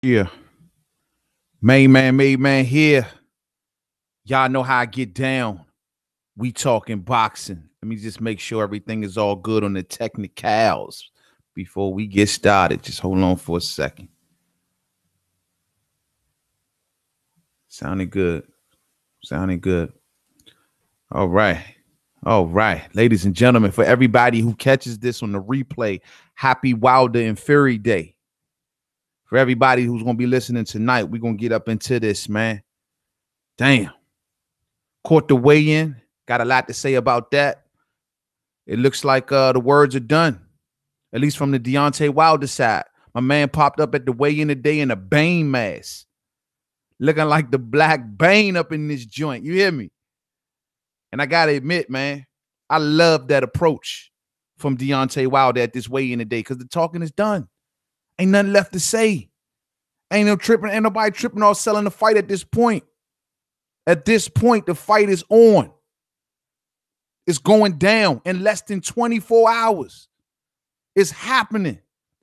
Yeah. Main man here. Y'all know how I get down. We talking boxing. Let me just make sure everything is all good on the technicals before we get started. Just hold on for a second. Sounding good. Sounding good. All right. All right. Ladies and gentlemen, for everybody who catches this on the replay, happy Wilder and Fury Day. For everybody who's going to be listening tonight, we're going to get up into this, man. Damn. Caught the weigh-in. Got a lot to say about that. It looks like the words are done, at least from the Deontay Wilder side. My man popped up at the weigh-in today in a Bane mask, looking like the Black Bane up in this joint. You hear me? And I got to admit, man, I love that approach from Deontay Wilder at this weigh-in today because the talking is done. Ain't nothing left to say. Ain't nobody tripping or selling the fight at this point. At this point, the fight is on. It's going down in less than 24 hours. It's happening.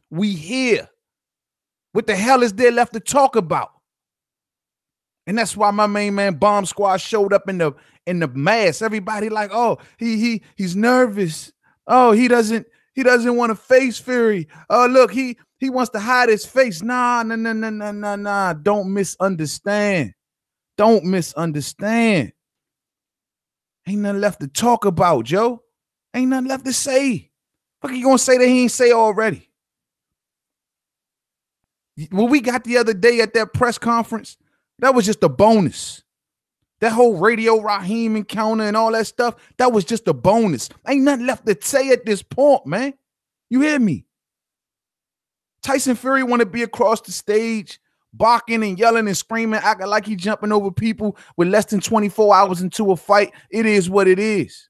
We here. What the hell is there left to talk about? And that's why my main man Bomb Squad showed up in the mask. Everybody like, oh, he's nervous. Oh, he doesn't want to face Fury. Oh, look, he wants to hide his face. Nah. Don't misunderstand. Don't misunderstand. Ain't nothing left to talk about, Joe. Ain't nothing left to say. What you gonna say that he ain't say already? What we got the other day at that press conference, that was just a bonus. That whole Radio Raheem encounter and all that stuff, that was just a bonus. Ain't nothing left to say at this point, man. You hear me? Tyson Fury want to be across the stage, barking and yelling and screaming, acting like he jumping over people with less than 24 hours into a fight. It is what it is.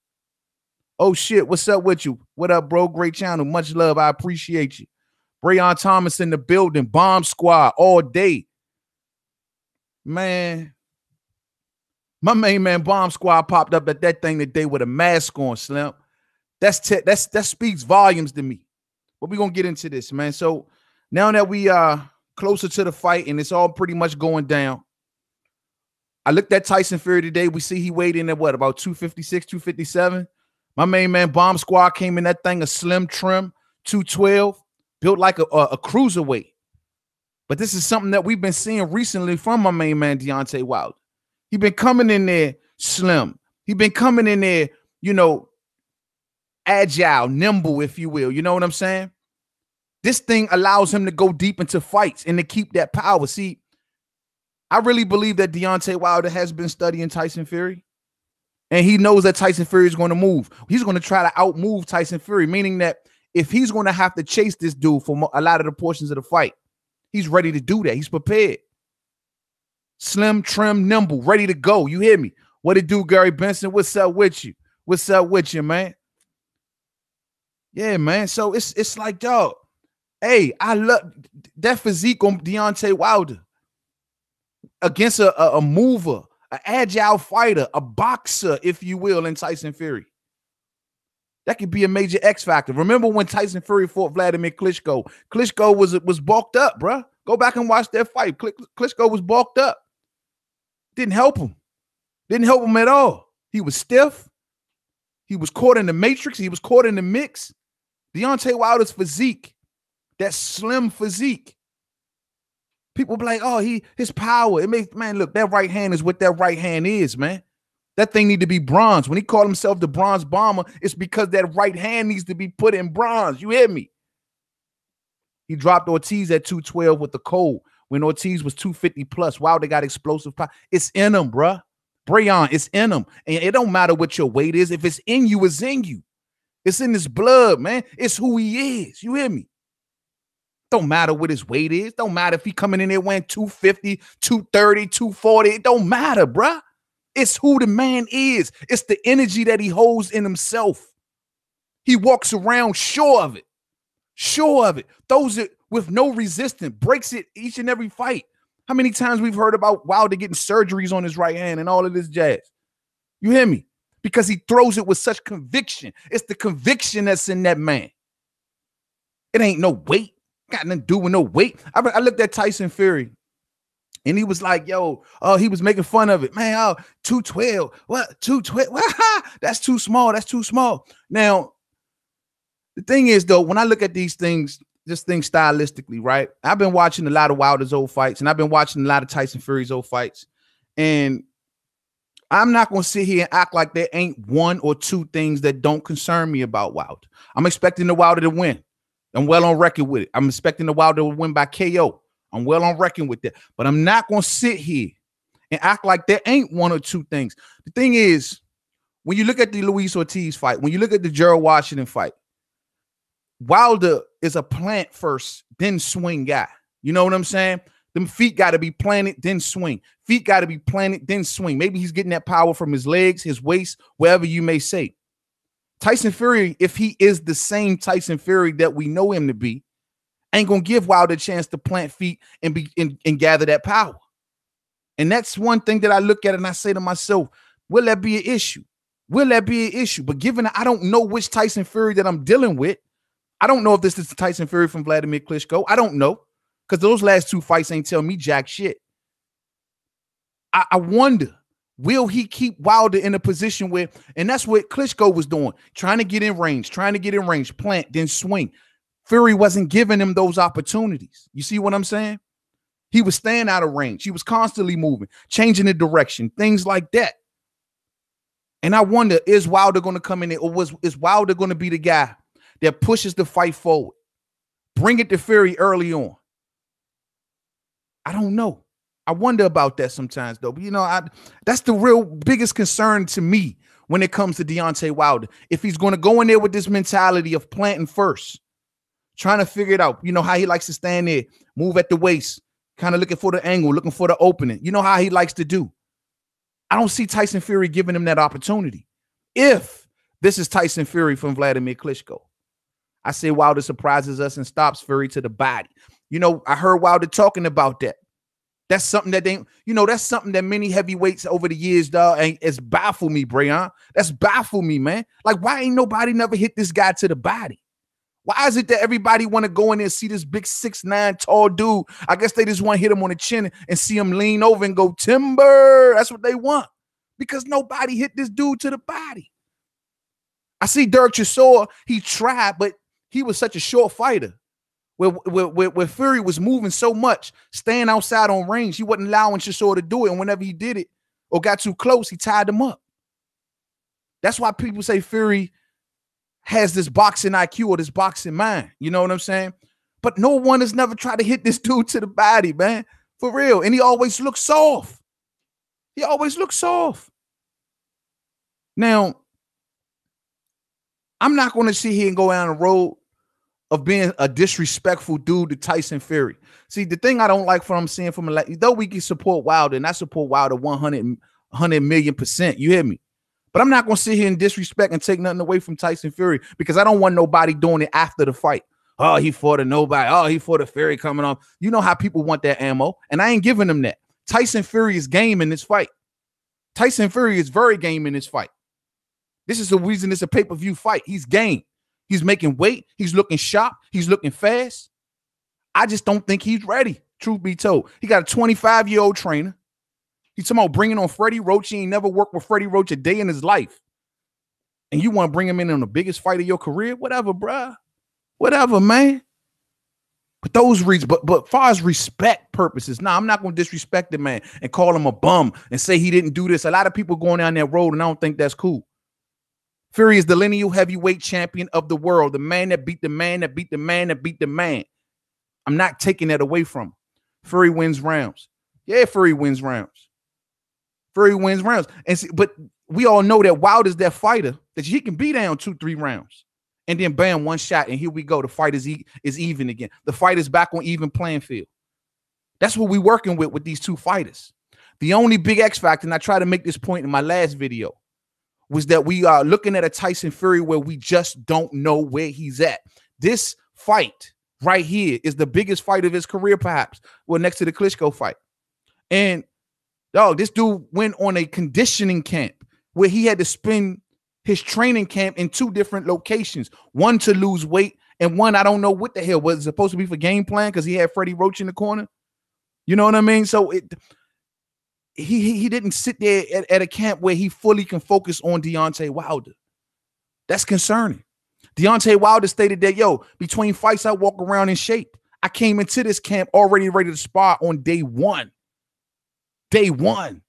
Oh, shit. What's up with you? What up, bro? Great channel. Much love. I appreciate you. Brayon Thomas in the building. Bomb Squad all day. Man. My main man Bomb Squad popped up at that thing today with a mask on, Slim. That speaks volumes to me. But we're going to get into this, man. So now that we are closer to the fight and it's all pretty much going down, I looked at Tyson Fury today. We see he weighed in at what, about 256, 257? My main man Bomb Squad came in that thing a slim trim, 212, built like a cruiserweight. But this is something that we've been seeing recently from my main man Deontay Wilder. He been coming in there slim. He been coming in there, agile, nimble, if you will. You know what I'm saying? This thing allows him to go deep into fights and to keep that power. See, I really believe that Deontay Wilder has been studying Tyson Fury, and he knows that Tyson Fury is going to move. He's going to try to outmove Tyson Fury, meaning that if he's going to have to chase this dude for a lot of the portions of the fight, he's ready to do that. He's prepared. Slim, trim, nimble, ready to go. You hear me? What it do, Gary Benson? What's up with you? What's up with you, man? Yeah, man. So it's like, dog, hey, I love that physique on Deontay Wilder against a mover, an agile fighter, a boxer, if you will, in Tyson Fury. That could be a major X factor. Remember when Tyson Fury fought Vladimir Klitschko? Klitschko was bulked up, bro. Go back and watch that fight. Klitschko was bulked up. Didn't help him. Didn't help him at all. He was stiff. He was caught in the matrix. He was caught in the mix. Deontay Wilder's physique, that slim physique. People be like, oh, his power. It makes, man, look, that right hand is what that right hand is, man. That thing need to be bronze. When he called himself the bronze bomber, it's because that right hand needs to be put in bronze. You hear me? He dropped Ortiz at 212 with the cold when Ortiz was 250 plus. Wow, they got explosive power. It's in them, bruh. Brayon, it's in them. And it don't matter what your weight is. If it's in you, it's in you. It's in his blood, man. It's who he is. You hear me? Don't matter what his weight is. Don't matter if he coming in there weighing 250, 230, 240. It don't matter, bruh. It's who the man is. It's the energy that he holds in himself. He walks around sure of it. Sure of it. Throws it with no resistance. Breaks it each and every fight. How many times we've heard about Wilder getting surgeries on his right hand and all of this jazz? You hear me? Because he throws it with such conviction. It's the conviction that's in that man. It ain't no weight. Got nothing to do with no weight. I looked at Tyson Fury and he was like, yo, he was making fun of it. Man, 212. What? 212? That's too small. That's too small. Now, the thing is, though, when I look at these things, just things stylistically, right? I've been watching a lot of Wilder's old fights, and I've been watching a lot of Tyson Fury's old fights. And I'm not going to sit here and act like there ain't one or two things that don't concern me about Wilder. I'm expecting the Wilder to win. I'm well on record with it. I'm expecting the Wilder to win by KO. I'm well on record with that. But I'm not going to sit here and act like there ain't one or two things. The thing is, when you look at the Luis Ortiz fight, when you look at the Gerald Washington fight, Wilder is a plant first, then swing guy. You know what I'm saying? Them feet got to be planted, then swing. Feet got to be planted, then swing. Maybe he's getting that power from his legs, his waist, wherever you may say. Tyson Fury, if he is the same Tyson Fury that we know him to be, ain't going to give Wilder a chance to plant feet and gather that power. And that's one thing that I look at and I say to myself, will that be an issue? Will that be an issue? But given that I don't know which Tyson Fury that I'm dealing with, I don't know if this is the Tyson Fury from Vladimir Klitschko. I don't know, because those last two fights ain't tell me jack shit. I wonder, will he keep Wilder in a position where, and that's what Klitschko was doing, trying to get in range, plant, then swing. Fury wasn't giving him those opportunities. You see what I'm saying? He was staying out of range. He was constantly moving, changing the direction, things like that. And I wonder, is Wilder going to come in there, or is Wilder going to be the guy that pushes the fight forward? Bring it to Fury early on. I don't know. I wonder about that sometimes, though. But, you know, that's the real biggest concern to me when it comes to Deontay Wilder. If he's going to go in there with this mentality of planting first, trying to figure it out, you know how he likes to stand there, move at the waist, kind of looking for the angle, looking for the opening. You know how he likes to do. I don't see Tyson Fury giving him that opportunity. If this is Tyson Fury from Vladimir Klitschko, I say Wilder surprises us and stops Fury to the body. You know, I heard Wilder talking about that. That's something that that's something that many heavyweights over the years, dog, it's baffled me, Brayon. That's baffled me, man. Like, why ain't nobody never hit this guy to the body? Why is it that everybody want to go in there and see this big 6'9" tall dude? I guess they just want to hit him on the chin and see him lean over and go timber. That's what they want, because nobody hit this dude to the body. I see Derek Chisora, he tried, but he was such a short fighter. Where Fury was moving so much, staying outside on range, he wasn't allowing Chisora to do it. And whenever he did it or got too close, he tied him up. That's why people say Fury has this boxing IQ or this boxing mind. You know what I'm saying? But no one has never tried to hit this dude to the body, man. For real. And he always looks soft. He always looks soft. Now, I'm not going to sit here and go down the road of being a disrespectful dude to Tyson Fury. See, the thing I don't like from seeing from though we can support Wilder, and I support Wilder 100 million%, you hear me? But I'm not going to sit here and disrespect and take nothing away from Tyson Fury, because I don't want nobody doing it after the fight. Oh, he fought a nobody. Oh, he fought a Fury coming off. You know how people want that ammo, and I ain't giving them that. Tyson Fury is game in this fight. Tyson Fury is very game in this fight. This is the reason it's a pay-per-view fight. He's game. He's making weight. He's looking sharp. He's looking fast. I just don't think he's ready, truth be told. He got a 25-year-old trainer. He's talking about bringing on Freddie Roach. He ain't never worked with Freddie Roach a day in his life. And you want to bring him in on the biggest fight of your career? Whatever, bruh. Whatever, man. But those reasons, but far as respect purposes, I'm not going to disrespect the man and call him a bum and say he didn't do this. A lot of people going down that road, and I don't think that's cool. Fury is the lineal heavyweight champion of the world. The man that beat the man that beat the man that beat the man. I'm not taking that away from him. Fury wins rounds. Yeah, Fury wins rounds. Fury wins rounds. And see, but we all know that Wilder's that fighter that he can be down 2-3 rounds. And then bam, one shot, and here we go. The fight is even again. The fight is back on even playing field. That's what we're working with these two fighters. The only big X factor, and I tried to make this point in my last video, was that we are looking at a Tyson Fury where we just don't know where he's at. This fight right here is the biggest fight of his career, perhaps. Well, next to the Klitschko fight. And, dog, this dude went on a conditioning camp where he had to spend his training camp in 2 different locations. One to lose weight And one, I don't know what the hell was it supposed to be for game plan because he had Freddie Roach in the corner. You know what I mean? So he didn't sit there at a camp where he fully can focus on Deontay Wilder. That's concerning. Deontay Wilder stated that, yo, between fights, I walk around in shape. I came into this camp already ready to spar on day one. Day one.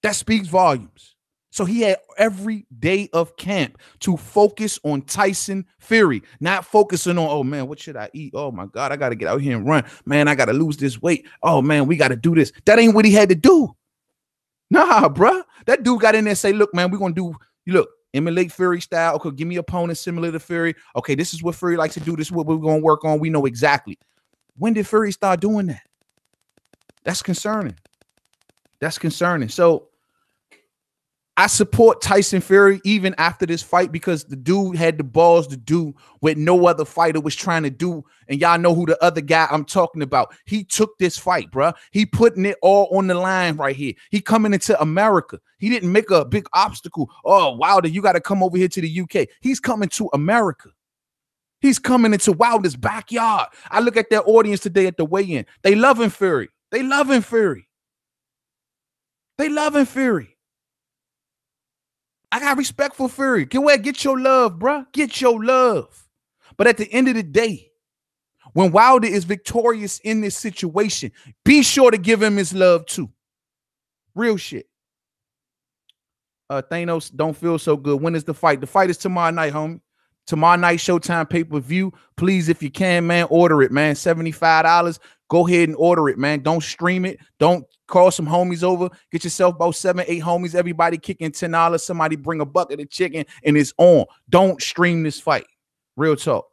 That speaks volumes. So he had every day of camp to focus on Tyson Fury, not focusing on, oh, man, what should I eat? Oh, my God, I got to get out here and run. Man, I got to lose this weight. Oh, man, we got to do this. That ain't what he had to do. Nah, bruh. That dude got in there and say, look, man, we're going to do, look, emulate Fury style. Okay, give me opponents similar to Fury. Okay, this is what Fury likes to do. This is what we're going to work on. We know exactly. When did Fury start doing that? That's concerning. That's concerning. So I support Tyson Fury even after this fight because the dude had the balls to do what no other fighter was trying to do. And y'all know who the other guy I'm talking about. He took this fight, bro. He putting it all on the line right here. He coming into America. He didn't make a big obstacle. Oh, Wilder, you got to come over here to the UK. He's coming to America. He's coming into Wilder's backyard. I look at their audience today at the weigh-in. They loving Fury. They loving Fury. They loving Fury. I got respect for Fury. Get your love, bro. Get your love. But at the end of the day, when Wilder is victorious in this situation, be sure to give him his love too. Real shit. Thanos don't feel so good. When is the fight? The fight is tomorrow night, homie. Tomorrow night, Showtime pay-per-view. Please, if you can, man, order it, man. $75. Go ahead and order it, man. Don't stream it. Don't call some homies over. Get yourself about 7, 8 homies. Everybody kicking $10. Somebody bring a bucket of chicken and it's on. Don't stream this fight. Real talk.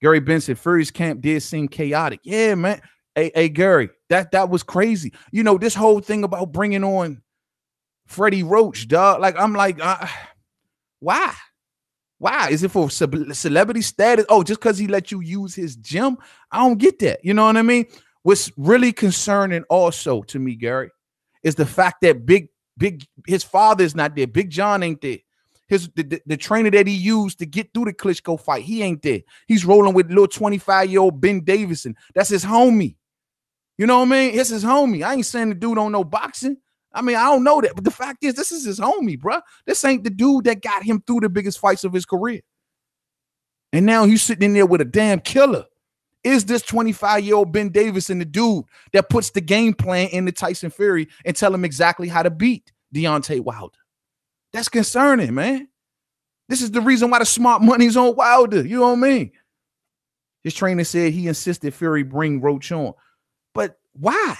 Gary Benson, Fury's camp did seem chaotic. Yeah, man. Hey, Gary, that was crazy. You know, this whole thing about bringing on Freddie Roach, dog. Like, I'm like, why? Why? Is it for celebrity status? Oh, just because he let you use his gym? I don't get that. You know what I mean? What's really concerning also to me, Gary, is the fact that his father's not there. Big John ain't there. The trainer that he used to get through the Klitschko fight, he ain't there. He's rolling with little 25-year-old Ben Davison. That's his homie. You know what I mean? It's his homie. I ain't saying the dude don't know boxing. I mean, I don't know that. But the fact is, this is his homie, bro. This ain't the dude that got him through the biggest fights of his career. And now he's sitting in there with a damn killer. Is this 25-year-old Ben Davison the dude that puts the game plan into Tyson Fury and tell him exactly how to beat Deontay Wilder? That's concerning, man. This is the reason why the smart money's on Wilder. You know what I mean? His trainer said he insisted Fury bring Roach on. But why?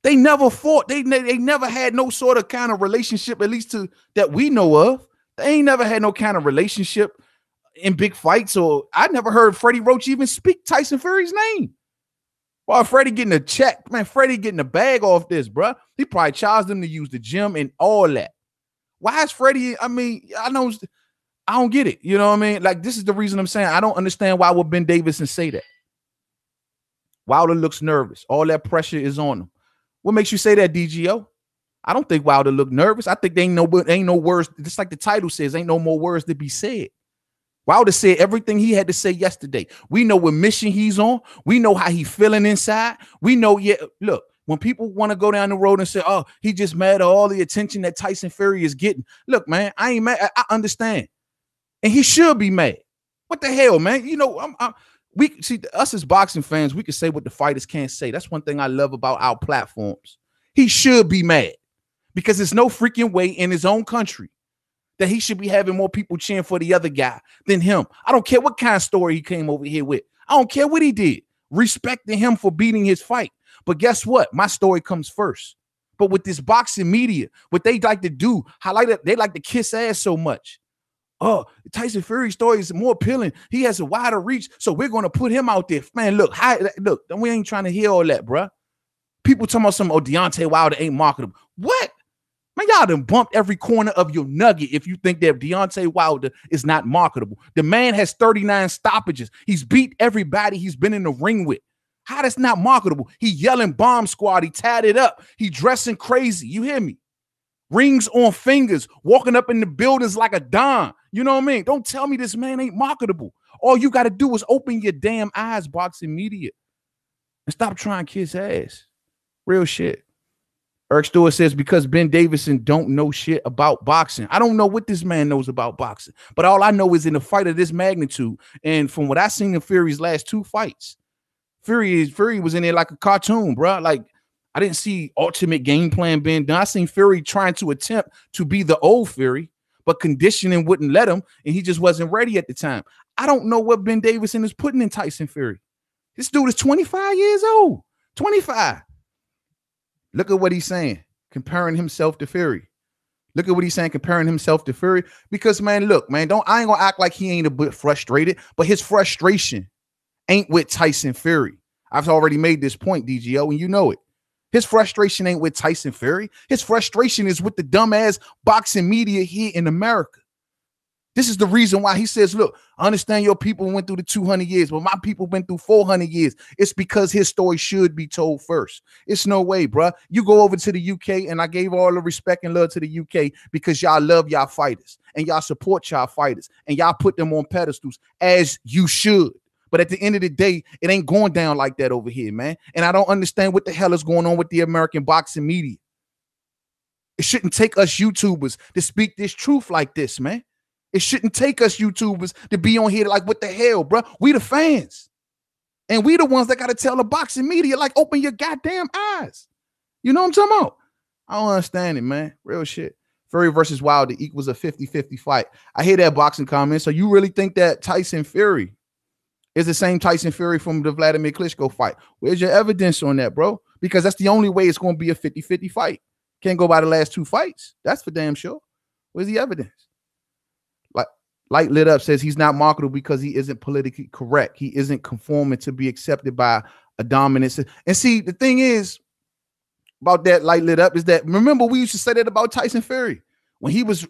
They never fought. They never had no sort of kind of relationship, at least that we know of. They ain't never had no kind of relationship in big fights. Or I never heard Freddie Roach even speak Tyson Fury's name. While Freddie getting a check, man, Freddie getting a bag off this, bro. He probably charged them to use the gym and all that. Why is Freddie? I mean, I don't get it. You know what I mean? Like, this is the reason I'm saying I don't understand why would Ben Davison say that. Wilder looks nervous. All that pressure is on him. What makes you say that, DGO? I don't think Wilder looked nervous. I think ain't no words. Just like the title says, ain't no more words to be said. Wilder said everything he had to say yesterday. We know what mission he's on. We know how he's feeling inside. We know, yeah, look, when people want to go down the road and say, oh, he just mad at all the attention that Tyson Fury is getting. Look, man, I ain't mad. I understand. And he should be mad. What the hell, man? You know, we see us as boxing fans, we can say what the fighters can't say. That's one thing I love about our platforms. He should be mad because there's no freaking way in his own country that he should be having more people cheering for the other guy than him. I don't care what kind of story he came over here with. I don't care what he did. Respecting him for beating his fight. But guess what? My story comes first. But with this boxing media, what they like to do, they like to kiss ass so much. Oh, Tyson Fury's story is more appealing. He has a wider reach, so we're going to put him out there. Man, look, we ain't trying to hear all that, bro. People talking about some, oh, Deontay Wilder ain't marketable. What? Man, y'all done bumped every corner of your nugget if you think that Deontay Wilder is not marketable. The man has 39 stoppages. He's beat everybody he's been in the ring with. How that's not marketable? He yelling bomb squad. He tatted up. He dressing crazy. You hear me? Rings on fingers, walking up in the buildings like a don. You know what I mean? Don't tell me this man ain't marketable. All you got to do is open your damn eyes, boxing media, and stop trying to kiss ass. Real shit. Eric Stewart says, because Ben Davison don't know shit about boxing. I don't know what this man knows about boxing, but all I know is in a fight of this magnitude, and from what I seen in Fury's last 2 fights, Fury was in there like a cartoon, bro. Like, I didn't see ultimate game plan being done. I seen Fury trying to attempt to be the old Fury, but conditioning wouldn't let him, and he just wasn't ready at the time. I don't know what Ben Davison is putting in Tyson Fury. This dude is 25 years old. 25. Look at what he's saying, comparing himself to Fury. Look at what he's saying, comparing himself to Fury. Because, man, look, man, I ain't gonna act like he ain't a bit frustrated, but his frustration ain't with Tyson Fury. I've already made this point, DGO, and you know it. His frustration ain't with Tyson Fury. His frustration is with the dumbass boxing media here in America. This is the reason why he says, look, I understand your people went through the 200 years, but my people went through 400 years. It's because his story should be told first. It's no way, bro. You go over to the UK, and I gave all the respect and love to the UK because y'all love y'all fighters, and y'all support y'all fighters, and y'all put them on pedestals, as you should. But at the end of the day, it ain't going down like that over here, man. And I don't understand what the hell is going on with the American boxing media. It shouldn't take us YouTubers to speak this truth like this, man. It shouldn't take us YouTubers to be on here like, what the hell, bro? We the fans. And we the ones that got to tell the boxing media, like, open your goddamn eyes. You know what I'm talking about? I don't understand it, man. Real shit. Fury versus Wilder equals a 50-50 fight. I hear that boxing comment. So you really think that Tyson Fury is the same Tyson Fury from the Vladimir Klitschko fight? Where's your evidence on that, bro? Because that's the only way it's going to be a 50-50 fight. Can't go by the last 2 fights. That's for damn sure. Where's the evidence? Light Lit Up says he's not marketable because he isn't politically correct. He isn't conforming to be accepted by a dominant. And see, the thing is about that, Light Lit Up, is that, remember, we used to say that about Tyson Fury when he was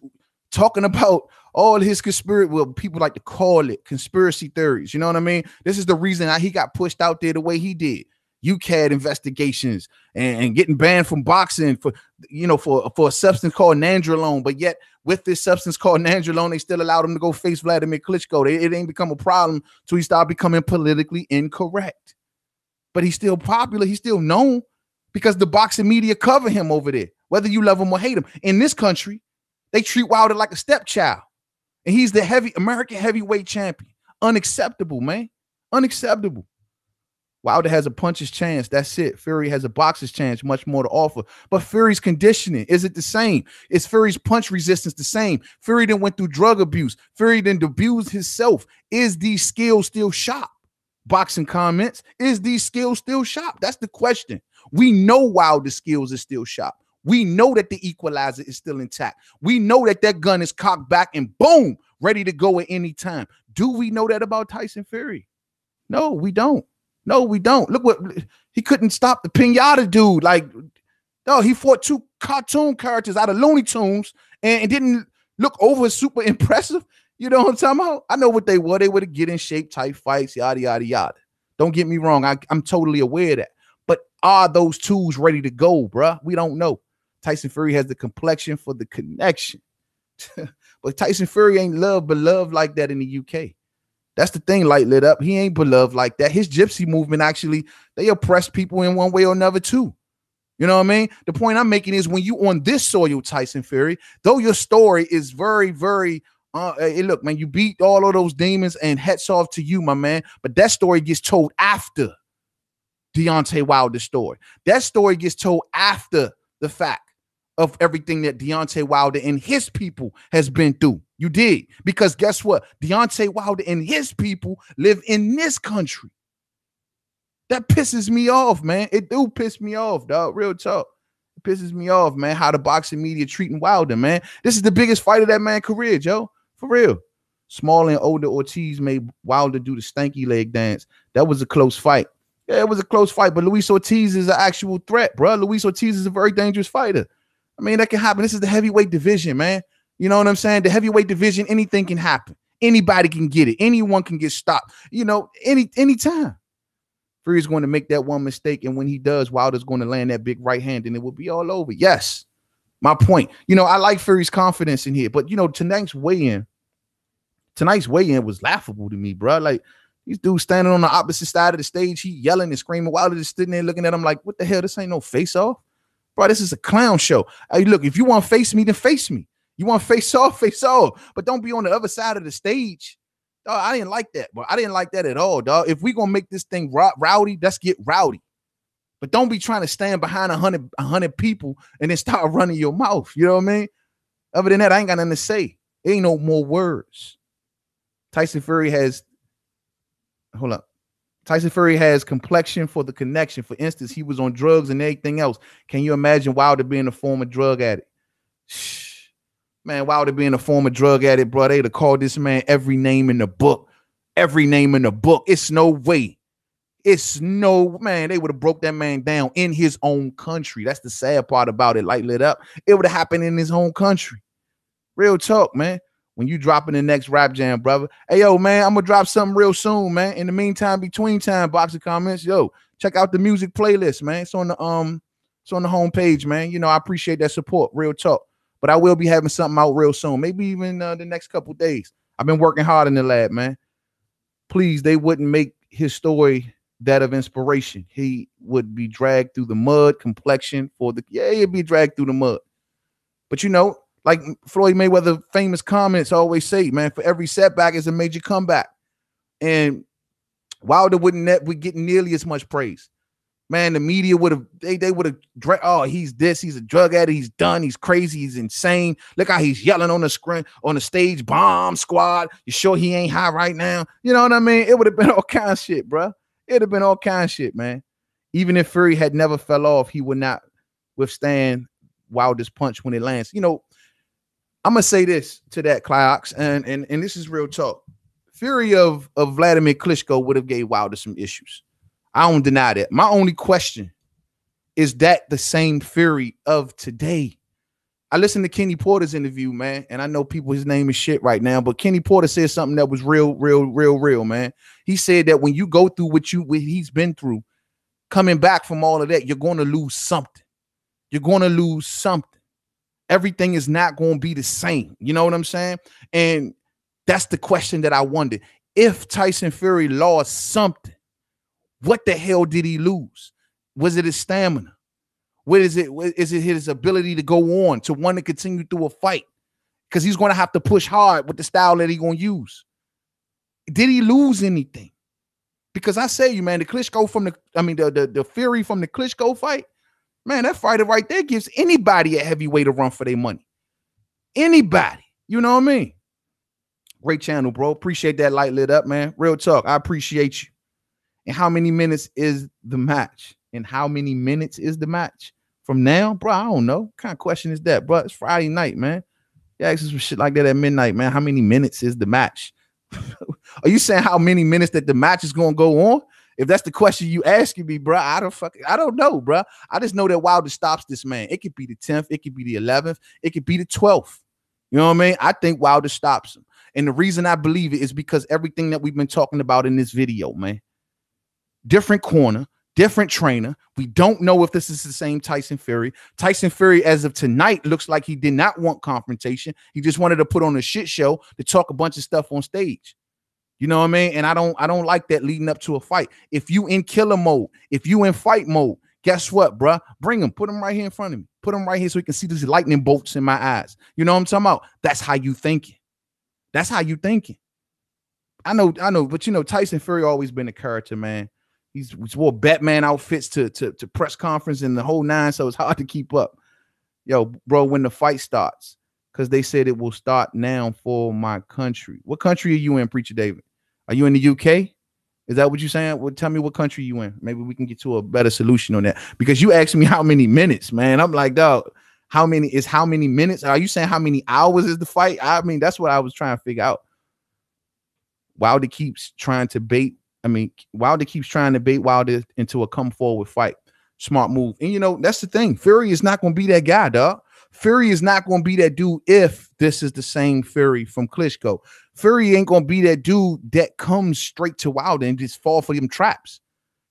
talking about all his conspiracy, well, people like to call it conspiracy theories. You know what I mean? This is the reason that he got pushed out there the way he did. UCAD investigations and getting banned from boxing for a substance called nandrolone, but yet with this substance called nandrolone, they still allowed him to go face Vladimir Klitschko. It ain't become a problem till he started becoming politically incorrect. But he's still popular. He's still known because the boxing media cover him over there, whether you love him or hate him. In this country, they treat Wilder like a stepchild, and he's the American heavyweight champion. Unacceptable, man. Unacceptable. Wilder has a puncher's chance. That's it. Fury has a boxer's chance, much more to offer. But Fury's conditioning, is it the same? Is Fury's punch resistance the same? Fury then went through drug abuse. Fury then abused himself. Is these skills still sharp? Boxing comments. Is these skills still sharp? That's the question. We know Wilder's skills are still sharp. We know that the equalizer is still intact. We know that that gun is cocked back and boom, ready to go at any time. Do we know that about Tyson Fury? No, we don't. No, we don't. Look what he couldn't stop the pinata dude. Like, no, he fought 2 cartoon characters out of Looney Tunes and didn't look over super impressive. You know what I'm talking about? I know what they were. They were to get in shape type fights, yada, yada, yada. Don't get me wrong. I'm totally aware of that. But are those tools ready to go, bruh? We don't know. Tyson Fury has the complexion for the connection. But Tyson Fury ain't beloved like that in the UK. That's the thing, Light Lit Up. He ain't beloved like that. His gypsy movement, actually, they oppress people in one way or another too. You know what I mean? The point I'm making is when you on this soil, Tyson Fury, though your story is very, very, hey, look, man, you beat all of those demons and hats off to you, my man. But that story gets told after Deontay Wilder's story. That story gets told after the fact of everything that Deontay Wilder and his people has been through. You did. Because guess what? Deontay Wilder and his people live in this country. That pisses me off, man. It do piss me off, dog. Real talk. It pisses me off, man, how the boxing media treating Wilder, man. This is the biggest fight of that man's career, Joe. For real. Small and older Ortiz made Wilder do the stanky leg dance. That was a close fight. Yeah, it was a close fight, but Luis Ortiz is an actual threat, bro. Luis Ortiz is a very dangerous fighter. I mean, that can happen. This is the heavyweight division, man. You know what I'm saying? The heavyweight division, anything can happen. Anybody can get it. Anyone can get stopped. You know, anytime. Fury's going to make that one mistake, and when he does, Wilder's going to land that big right hand, and it will be all over. Yes, my point. You know, I like Fury's confidence in here, but, you know, tonight's weigh-in, tonight's weigh-in was laughable to me, bro. Like, these dudes standing on the opposite side of the stage, he yelling and screaming. Wilder just sitting there looking at him like, what the hell? This ain't no face-off. Bro, this is a clown show. Hey, look, if you want to face me, then face me. You want to face off, face off. But don't be on the other side of the stage. Dog, I didn't like that, bro. I didn't like that at all, dog. If we going to make this thing rowdy, let's get rowdy. But don't be trying to stand behind 100 people and then start running your mouth. You know what I mean? Other than that, I ain't got nothing to say. Ain't no more words. Tyson Fury has complexion for the connection. For instance, he was on drugs and everything else. Can you imagine Wilder being a former drug addict? Man, Wilder being a former drug addict, bro, they'd have called this man every name in the book. Every name in the book. It's no way. It's no, man, they would have broke that man down in his own country. That's the sad part about it. Light lit up. It would have happened in his own country. Real talk, man. When you dropping the next rap jam, brother. Hey, yo, man, I'm going to drop something real soon, man. In the meantime, between time, box of comments, yo, check out the music playlist, man. It's on the homepage, man. You know, I appreciate that support. Real talk. But I will be having something out real soon. Maybe even the next couple days. I've been working hard in the lab, man. Please, they wouldn't make his story that of inspiration. He would be dragged through the mud, complexion for the, he'd be dragged through the mud. But you know, like Floyd Mayweather famous comments always say, man, for every setback is a major comeback. And Wilder would get nearly as much praise. Man, the media would have, they would have, oh, he's this, he's a drug addict, he's done, he's crazy, he's insane. Look how he's yelling on the screen, on the stage, bomb squad. You sure he ain't high right now? You know what I mean? It would have been all kind of shit, bro. It'd have been all kind of shit, man. Even if Fury had never fell off, he would not withstand Wilder's punch when it lands. You know, I'm gonna say this to that, Klyox, and this is real talk. Fury of Vladimir Klitschko would have gave Wilder some issues. I don't deny that. My only question is that the same Fury of today. I listened to Kenny Porter's interview, man, and I know people, his name is shit right now, but Kenny Porter said something that was real, man. He said that when you go through what he's been through, coming back from all of that, you're going to lose something. You're going to lose something. Everything is not going to be the same. You know what I'm saying? And that's the question that I wondered. If Tyson Fury lost something, what the hell did he lose? Was it his stamina? What is it? Is it his ability to go on, to want to continue through a fight? Because he's going to have to push hard with the style that he's going to use. Did he lose anything? Because I say you, man, the Klitschko from the Fury from the Klitschko fight, man, that fighter right there gives anybody a heavyweight to run for their money. Anybody. You know what I mean? Great channel, bro. Appreciate that light lit up, man. Real talk. I appreciate you. And how many minutes is the match? And how many minutes is the match? From now, bro, I don't know. What kind of question is that, bro? It's Friday night, man. You ask us some shit like that at midnight, man. How many minutes is the match? Are you saying how many minutes that the match is going to go on? If that's the question you asking me, bro, I don't know, bro. I just know that Wilder stops this man. It could be the 10th. It could be the 11th. It could be the 12th. You know what I mean? I think Wilder stops him. And the reason I believe it is because everything that we've been talking about in this video, man. Different corner, different trainer. We don't know if this is the same Tyson Fury. Tyson Fury, as of tonight, looks like he did not want confrontation. He just wanted to put on a shit show to talk a bunch of stuff on stage. You know what I mean? And I don't like that leading up to a fight. If you in killer mode, if you in fight mode, guess what, bro? Bring him. Put him right here in front of me. Put him right here so he can see these lightning bolts in my eyes. You know what I'm talking about? That's how you thinking. That's how you thinking. I know, but you know, Tyson Fury always been a character, man. He's wore Batman outfits to press conference and the whole nine, so it's hard to keep up. Yo, bro, when the fight starts, because they said it will start now for my country. What country are you in, Preacher David? Are you in the UK? Is that what you're saying? Well, tell me what country you in. Maybe we can get to a better solution on that. Because you asked me how many minutes, man. I'm like, dog, how many minutes? Are you saying how many hours is the fight? I mean, that's what I was trying to figure out. Wilder keeps trying to bait. Wilder keeps trying to bait Wilder into a come forward fight. Smart move. And, you know, that's the thing. Fury is not going to be that guy, dog. Fury is not going to be that dude if this is the same Fury from Klitschko. Fury ain't going to be that dude that comes straight to Wilder and just fall for them traps.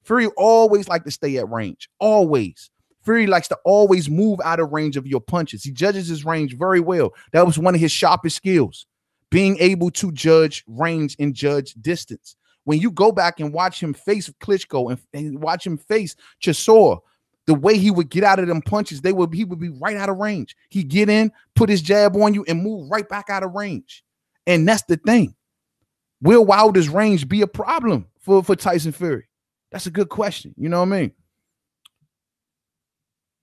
Fury always like to stay at range. Always. Fury likes to always move out of range of your punches. He judges his range very well. That was one of his sharpest skills. being able to judge range and judge distance. When you go back and watch him face Klitschko and watch him face Chisora, the way he would get out of them punches, he would be right out of range. He get in, put his jab on you, and move right back out of range. And that's the thing. Will Wilder's range be a problem for Tyson Fury? That's a good question. You know what I mean?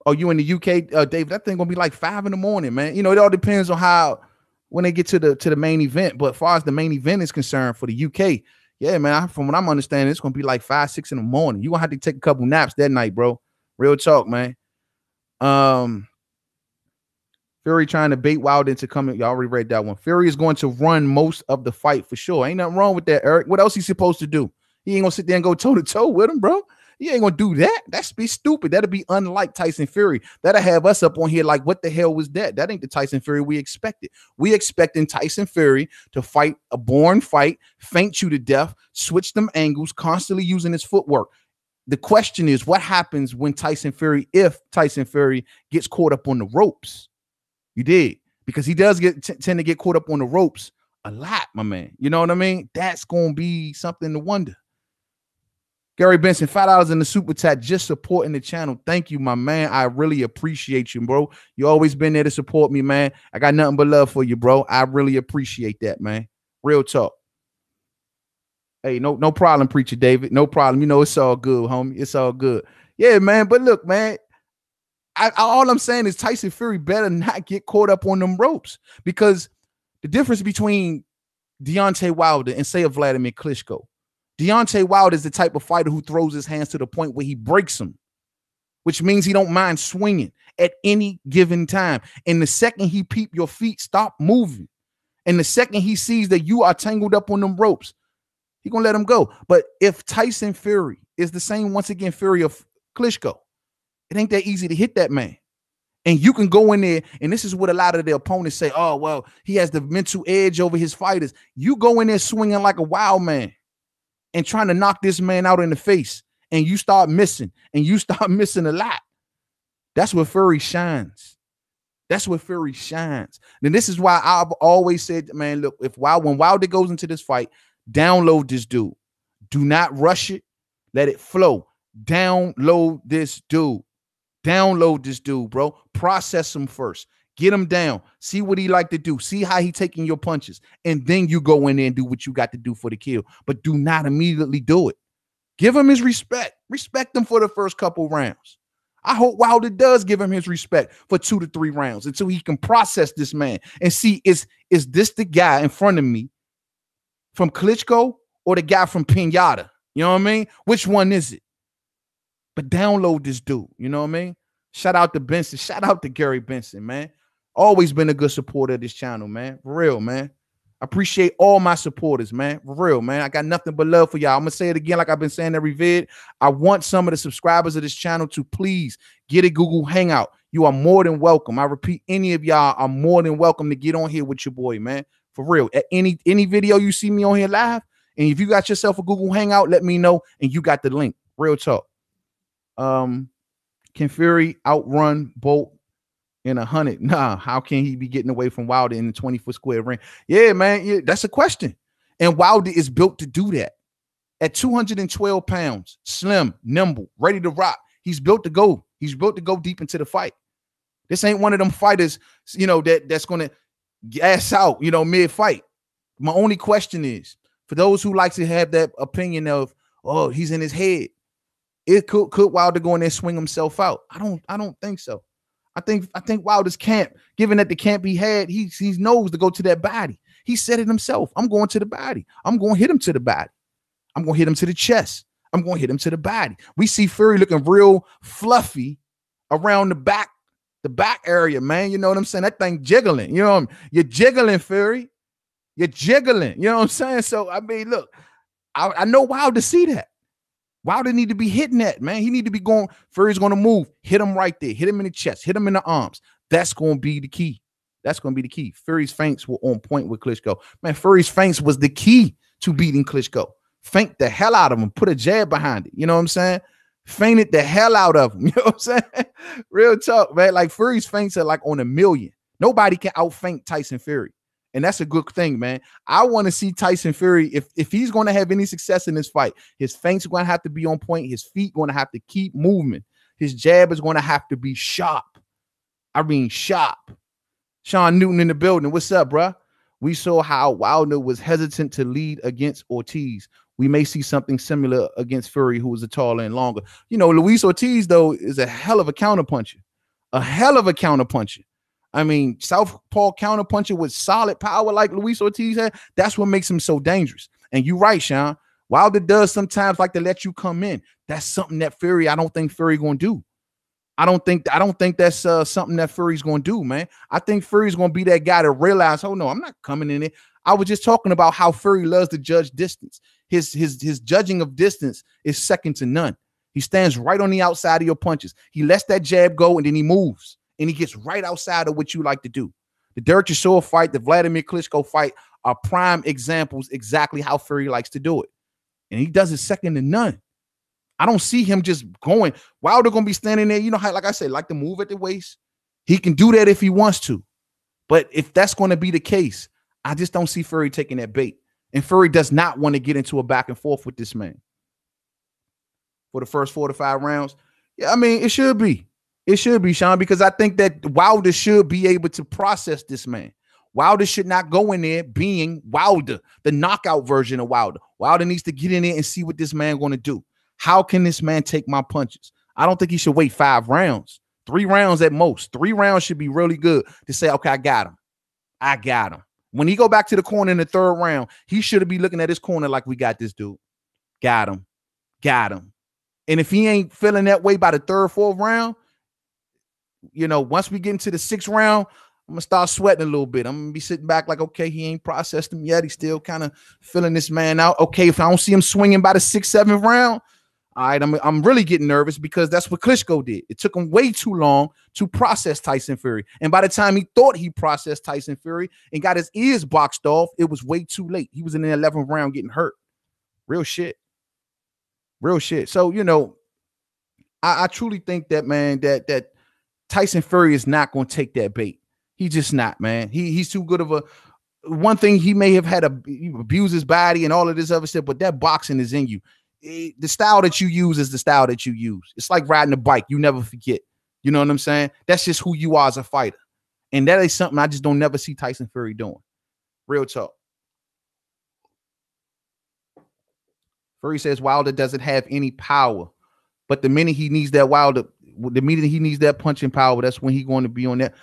Oh, you in the UK, David? That thing gonna be like 5 a.m, man. You know, it all depends on when they get to the main event. But as far as the main event is concerned for the UK, yeah, man. From what I'm understanding, it's gonna be like 5, 6 in the morning. You gonna have to take a couple naps that night, bro. Real talk, man. Fury trying to bait Wilder into coming. You already read that one. Fury is going to run most of the fight for sure. Ain't nothing wrong with that, Eric. What else he supposed to do? He ain't gonna sit there and go toe to toe with him, bro. He ain't gonna do that. That's be stupid. That'll be unlike Tyson Fury. That'll have us up on here like, what the hell was that? That ain't the Tyson Fury we expected. We expecting Tyson Fury to fight a boring fight, feint you to death, switch them angles, constantly using his footwork. The question is, what happens when if Tyson Fury gets caught up on the ropes? You did, because he does tend to get caught up on the ropes a lot, my man. You know what I mean? That's gonna be something to wonder. Gary Benson, $5 in the super chat, just supporting the channel. Thank you, my man. I really appreciate you, bro. You always been there to support me, man. I got nothing but love for you, bro. I really appreciate that, man. Real talk. Hey, no problem, Preacher David. No problem. You know, it's all good, homie. It's all good. Yeah, man. But look, man, all I'm saying is Tyson Fury better not get caught up on them ropes, because the difference between Deontay Wilder and, say, a Vladimir Klitschko, Deontay Wilder is the type of fighter who throws his hands to the point where he breaks them, which means he don't mind swinging at any given time. And the second he peep your feet, stop moving. And the second he sees that you are tangled up on them ropes, he gonna let him go. But if Tyson Fury is the same, once again, Fury of Klitschko, it ain't that easy to hit that man. And you can go in there, and this is what a lot of the opponents say, oh, well, he has the mental edge over his fighters. You go in there swinging like a wild man and trying to knock this man out in the face, and you start missing, and you start missing a lot. That's where Fury shines. That's where Fury shines. And this is why I've always said, man, look, when Wilder goes into this fight, download this dude. Do not rush it. Let it flow. Download this dude. Download this dude, bro. Process him first. Get him down. See what he like to do. See how he taking your punches. And then you go in there and do what you got to do for the kill. But do not immediately do it. Give him his respect. Respect him for the first couple rounds. I hope Wilder does give him his respect for 2 to 3 rounds until he can process this man and see, is this the guy in front of me from Klitschko or the guy from Pinata? You know what I mean? Which one is it? But download this dude. You know what I mean? Shout out to Benson. Shout out to Gary Benson, man. Always been a good supporter of this channel, man. For real, man. I appreciate all my supporters, man. For real, man. I got nothing but love for y'all. I'm going to say it again like I've been saying every vid. I want some of the subscribers of this channel to please get a Google Hangout. You are more than welcome. I repeat, any of y'all are more than welcome to get on here with your boy, man. For real. At any video you see me on here live, and if you got yourself a Google Hangout, let me know, and you got the link. Real talk. Can Fury outrun Bolt in 100? Nah, how can he be getting away from Wilder in the 20-foot square ring? Yeah, man, yeah, that's a question. And Wilder is built to do that. At 212 pounds, slim, nimble, ready to rock. He's built to go. He's built to go deep into the fight. This ain't one of them fighters, you know, that's going to gas out, you know, mid-fight. My only question is, for those who like to have that opinion of, oh, he's in his head, it could Wilder go in there and swing himself out? I don't think so. I think Wilder's camp, given that the camp he had, he knows to go to that body. He said it himself. I'm going to the body. I'm going to hit him to the body. I'm going to hit him to the chest. I'm going to hit him to the body. We see Fury looking real fluffy around the back area, man. You know what I'm saying? That thing jiggling. You know, you're jiggling, Fury. You're jiggling. You know what I'm saying? So, I mean, look, I know Wilder see that. Wilder need to be hitting that, man. He need to be going. Fury's going to move. Hit him right there. Hit him in the chest. Hit him in the arms. That's going to be the key. That's going to be the key. Fury's feints were on point with Klitschko. Man, Fury's feints was the key to beating Klitschko. Feint the hell out of him. Put a jab behind it. You know what I'm saying? Feinted the hell out of him. You know what I'm saying? Real talk, man. Like, Fury's feints are like on a million. Nobody can out-feint Tyson Fury. And that's a good thing, man. I want to see Tyson Fury, if he's going to have any success in this fight, his feints are going to have to be on point. His feet going to have to keep moving. His jab is going to have to be sharp. I mean, sharp. Sean Newton in the building. What's up, bruh? We saw how Wilder was hesitant to lead against Ortiz. We may see something similar against Fury, who is a taller and longer. You know, Luis Ortiz, though, is a hell of a counterpuncher. A hell of a counterpuncher. I mean, southpaw counterpuncher with solid power like Luis Ortiz had, that's what makes him so dangerous. And you're right, Sean. Wilder does sometimes like to let you come in. That's something that Fury, I don't think Fury gonna do. I don't think that's something that Fury's gonna do, man. I think Fury's gonna be that guy to realize, oh no, I'm not coming in it. I was just talking about how Fury loves to judge distance. His judging of distance is second to none. He stands right on the outside of your punches. He lets that jab go and then he moves. And he gets right outside of what you like to do. The Derek Chisora fight, the Vladimir Klitschko fight are prime examples exactly how Fury likes to do it. And he does it second to none. I don't see him just going. Wilder going to be standing there, you know how, like I said, like to move at the waist. He can do that if he wants to. But if that's going to be the case, I just don't see Fury taking that bait. And Fury does not want to get into a back and forth with this man. For the first 4 to 5 rounds, yeah, I mean, it should be. It should be, Sean, because I think that Wilder should be able to process this man. Wilder should not go in there being Wilder, the knockout version of Wilder. Wilder needs to get in there and see what this man going to do. How can this man take my punches? I don't think he should wait 5 rounds. 3 rounds at most. 3 rounds should be really good to say, okay, I got him. I got him. When he go back to the corner in the 3rd round, he should be looking at his corner like, we got this dude. Got him. Got him. And if he ain't feeling that way by the 3rd, 4th round, you know, once we get into the 6th round, I'm going to start sweating a little bit. I'm going to be sitting back like, okay, he ain't processed him yet. He's still kind of filling this man out. Okay, if I don't see him swinging by the 6th, 7th round, all right, I'm really getting nervous because that's what Klitschko did. It took him way too long to process Tyson Fury. And by the time he thought he processed Tyson Fury and got his ears boxed off, it was way too late. He was in the 11th round getting hurt. Real shit. Real shit. So, you know, I truly think that, man, that Tyson Fury is not going to take that bait. He's just not, man. He's too good of a one thing. He may have had abuse his body and all of this other stuff, but that boxing is in you. The style that you use is the style that you use. It's like riding a bike. You never forget. You know what I'm saying? That's just who you are as a fighter. And that is something I just don't never see Tyson Fury doing. Real talk. Fury says Wilder doesn't have any power, but the minute he needs that punching power, that's when he's going to be on that.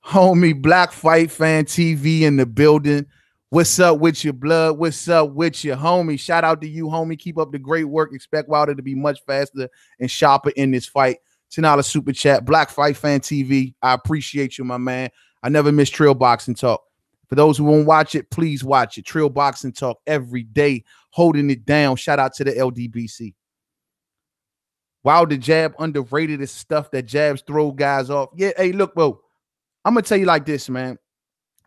Homie, Black Fight Fan TV in the building. What's up with your blood? What's up with your homie? Shout out to you, homie. Keep up the great work. Expect Wilder to be much faster and sharper in this fight. $10 super chat. Black Fight Fan TV. I appreciate you, my man. I never miss Trail Boxing Talk. For those who won't watch it, please watch it. Trail Boxing Talk every day, holding it down. Shout out to the LDBC. Wilder jab underrated is stuff that jabs throw guys off. Yeah, hey, look, bro. I'm going to tell you like this, man.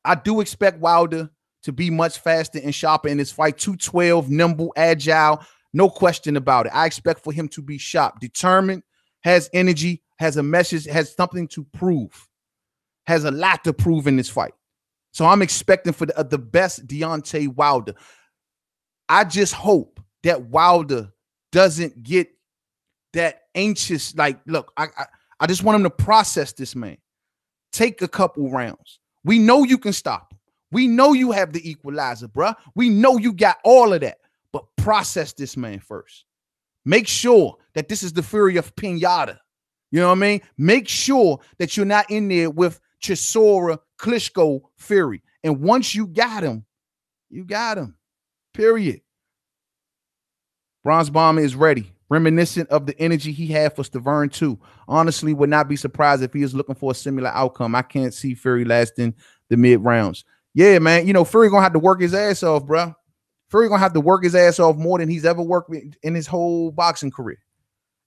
I do expect Wilder to be much faster and sharper in this fight. 212, nimble, agile, no question about it. I expect for him to be sharp, determined, has energy, has a message, has something to prove, has a lot to prove in this fight. So I'm expecting for the best Deontay Wilder. I just hope that Wilder doesn't get that anxious, like, look, I just want him to process this man. Take a couple rounds. We know you can stop him. We know you have the equalizer, bruh. We know you got all of that. But process this man first. Make sure that this is the Fury of Pinata. You know what I mean? Make sure that you're not in there with Chisora, Klitschko, Fury. And once you got him, you got him. Period. Bronze Bomber is ready. Reminiscent of the energy he had for Stavern too. Honestly, would not be surprised if he is looking for a similar outcome. I can't see Fury lasting the mid rounds. Yeah, man. You know, Fury gonna have to work his ass off, bro. Fury gonna have to work his ass off more than he's ever worked in his whole boxing career.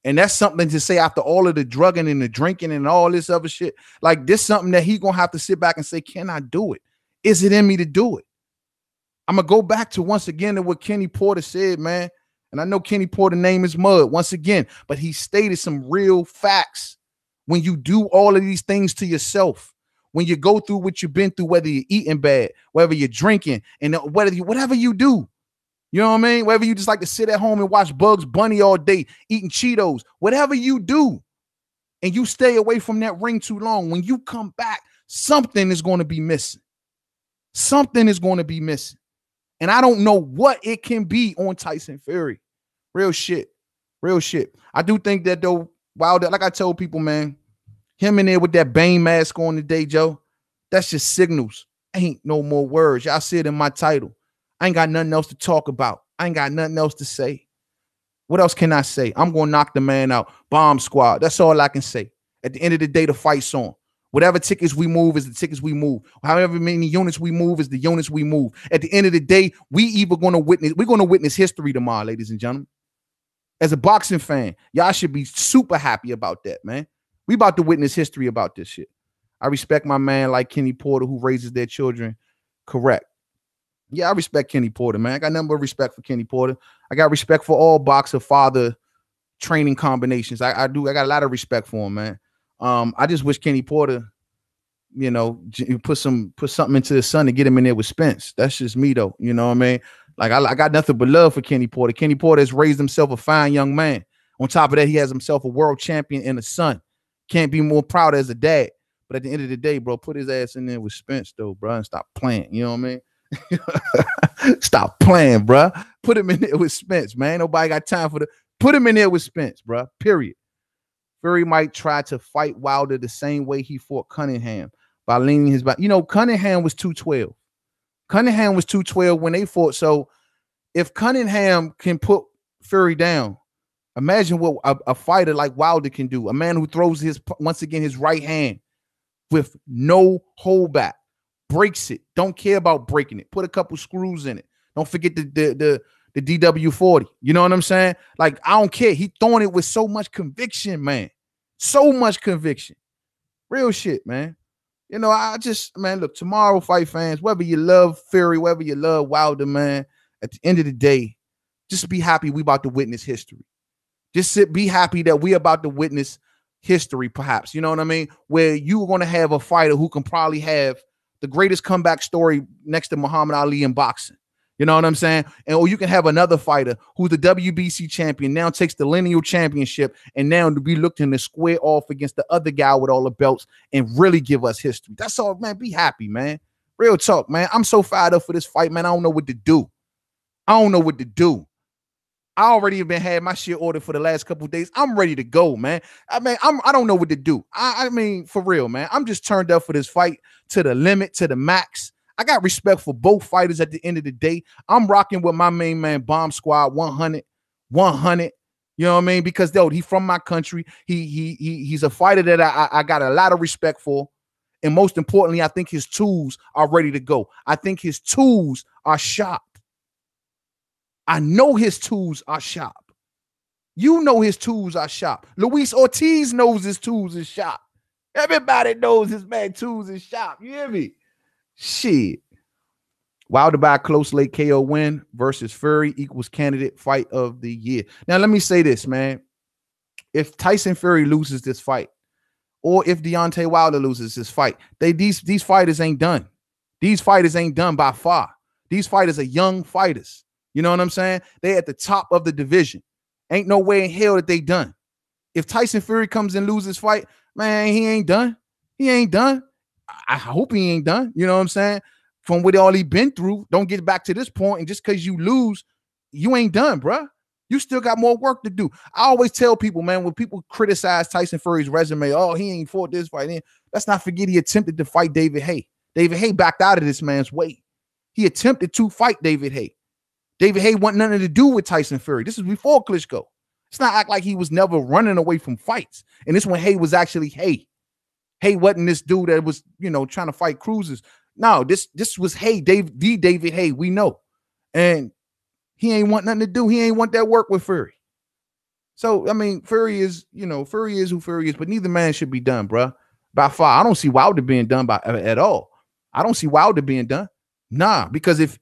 And that's something to say after all of the drugging and the drinking and all this other shit. Like, this something that he gonna have to sit back and say, can I do it? Is it in me to do it? I'm gonna go back to once again to what Kenny Porter said, man. And I know Kenny Porter name is Mud once again, but he stated some real facts. When you do all of these things to yourself, when you go through what you've been through, whether you're eating bad, whether you're drinking, and whatever you do. You know what I mean? Whether you just like to sit at home and watch Bugs Bunny all day, eating Cheetos, whatever you do, and you stay away from that ring too long, when you come back, something is going to be missing. Something is going to be missing. And I don't know what it can be on Tyson Fury. Real shit. Real shit. I do think that, though, Wilder, like I told people, man, him in there with that Bane mask on today, Joe, that's just signals. Ain't no more words. Y'all see it in my title. I ain't got nothing else to talk about. I ain't got nothing else to say. What else can I say? I'm going to knock the man out. Bomb squad. That's all I can say. At the end of the day, the fight's on. Whatever tickets we move is the tickets we move. However many units we move is the units we move. At the end of the day, we're going to witness history tomorrow, ladies and gentlemen. As a boxing fan, y'all should be super happy about that, man. We about to witness history about this shit. I respect my man like Kenny Porter, who raises their children correct. Yeah, I respect Kenny Porter, man. I got nothing but respect for Kenny Porter. I got respect for all boxer father training combinations. I do. I got a lot of respect for him, man. I just wish Kenny Porter, you know, put something into his son to get him in there with Spence. That's just me, though. You know what I mean? Like, I got nothing but love for Kenny Porter. Kenny Porter has raised himself a fine young man. On top of that, he has himself a world champion and a son. Can't be more proud as a dad. But at the end of the day, bro, put his ass in there with Spence, though, bro, and stop playing. You know what I mean? Stop playing, bro. Put him in there with Spence, man. Nobody got time for put him in there with Spence, bro. Period. Fury might try to fight Wilder the same way he fought Cunningham by leaning his back. You know, Cunningham was 212. Cunningham was 212 when they fought. So if Cunningham can put Fury down, imagine what a fighter like Wilder can do. A man who throws once again his right hand with no holdback. Breaks it. Don't care about breaking it. Put a couple screws in it. Don't forget the DW40. You know what I'm saying? Like, I don't care. He throwing it with so much conviction, man. So much conviction. Real shit, man. You know, man, look, tomorrow, fight fans, whether you love Fury, whether you love Wilder, man, at the end of the day, just be happy we about to witness history. Be happy that we about to witness history, perhaps. You know what I mean? Where you're going to have a fighter who can probably have the greatest comeback story next to Muhammad Ali in boxing. You know what I'm saying? Or you can have another fighter who's the WBC champion, now takes the lineal championship, and now to be looking to square off against the other guy with all the belts and really give us history. That's all, man. Be happy, man. Real talk, man. I'm so fired up for this fight, man. I don't know what to do. I don't know what to do. I already have had my shit ordered for the last couple of days. I'm ready to go, man. I mean, I don't know what to do. I mean, for real, man. I'm just turned up for this fight to the limit, to the max. I got respect for both fighters at the end of the day. I'm rocking with my main man, Bomb Squad, 100. You know what I mean? Because, though, he's from my country. He's a fighter that I got a lot of respect for. And most importantly, I think his tools are ready to go. I think his tools are sharp. I know his tools are sharp. You know his tools are sharp. Luis Ortiz knows his tools is sharp. Everybody knows his man tools is sharp. You hear me? Shit. Wilder by a close late KO win versus Fury equals candidate fight of the year. Now, let me say this, man. If Tyson Fury loses this fight, or if Deontay Wilder loses this fight, these fighters ain't done. These fighters ain't done by far. These fighters are young fighters. You know what I'm saying? They at the top of the division. Ain't no way in hell that they done. If Tyson Fury comes and loses this fight, man, he ain't done. He ain't done. I hope he ain't done. You know what I'm saying? From what all he been through, don't get back to this point, and just because you lose, you ain't done, bruh. You still got more work to do. I always tell people, man, when people criticize Tyson Fury's resume, oh, he ain't fought this fight. Let's not forget he attempted to fight David Haye. David Haye backed out of this man's way. He attempted to fight David Haye. David Haye wanted nothing to do with Tyson Fury. This is before Klitschko. It's not act like he was never running away from fights. And this when Haye was actually Haye. Haye wasn't this dude that was, you know, trying to fight cruisers. No, this was Haye, David Haye, we know. And he ain't want nothing to do. He ain't want that work with Fury. So, I mean, Fury is who Fury is, but neither man should be done, bro. By far. I don't see Wilder being done at all. I don't see Wilder being done. Nah, because if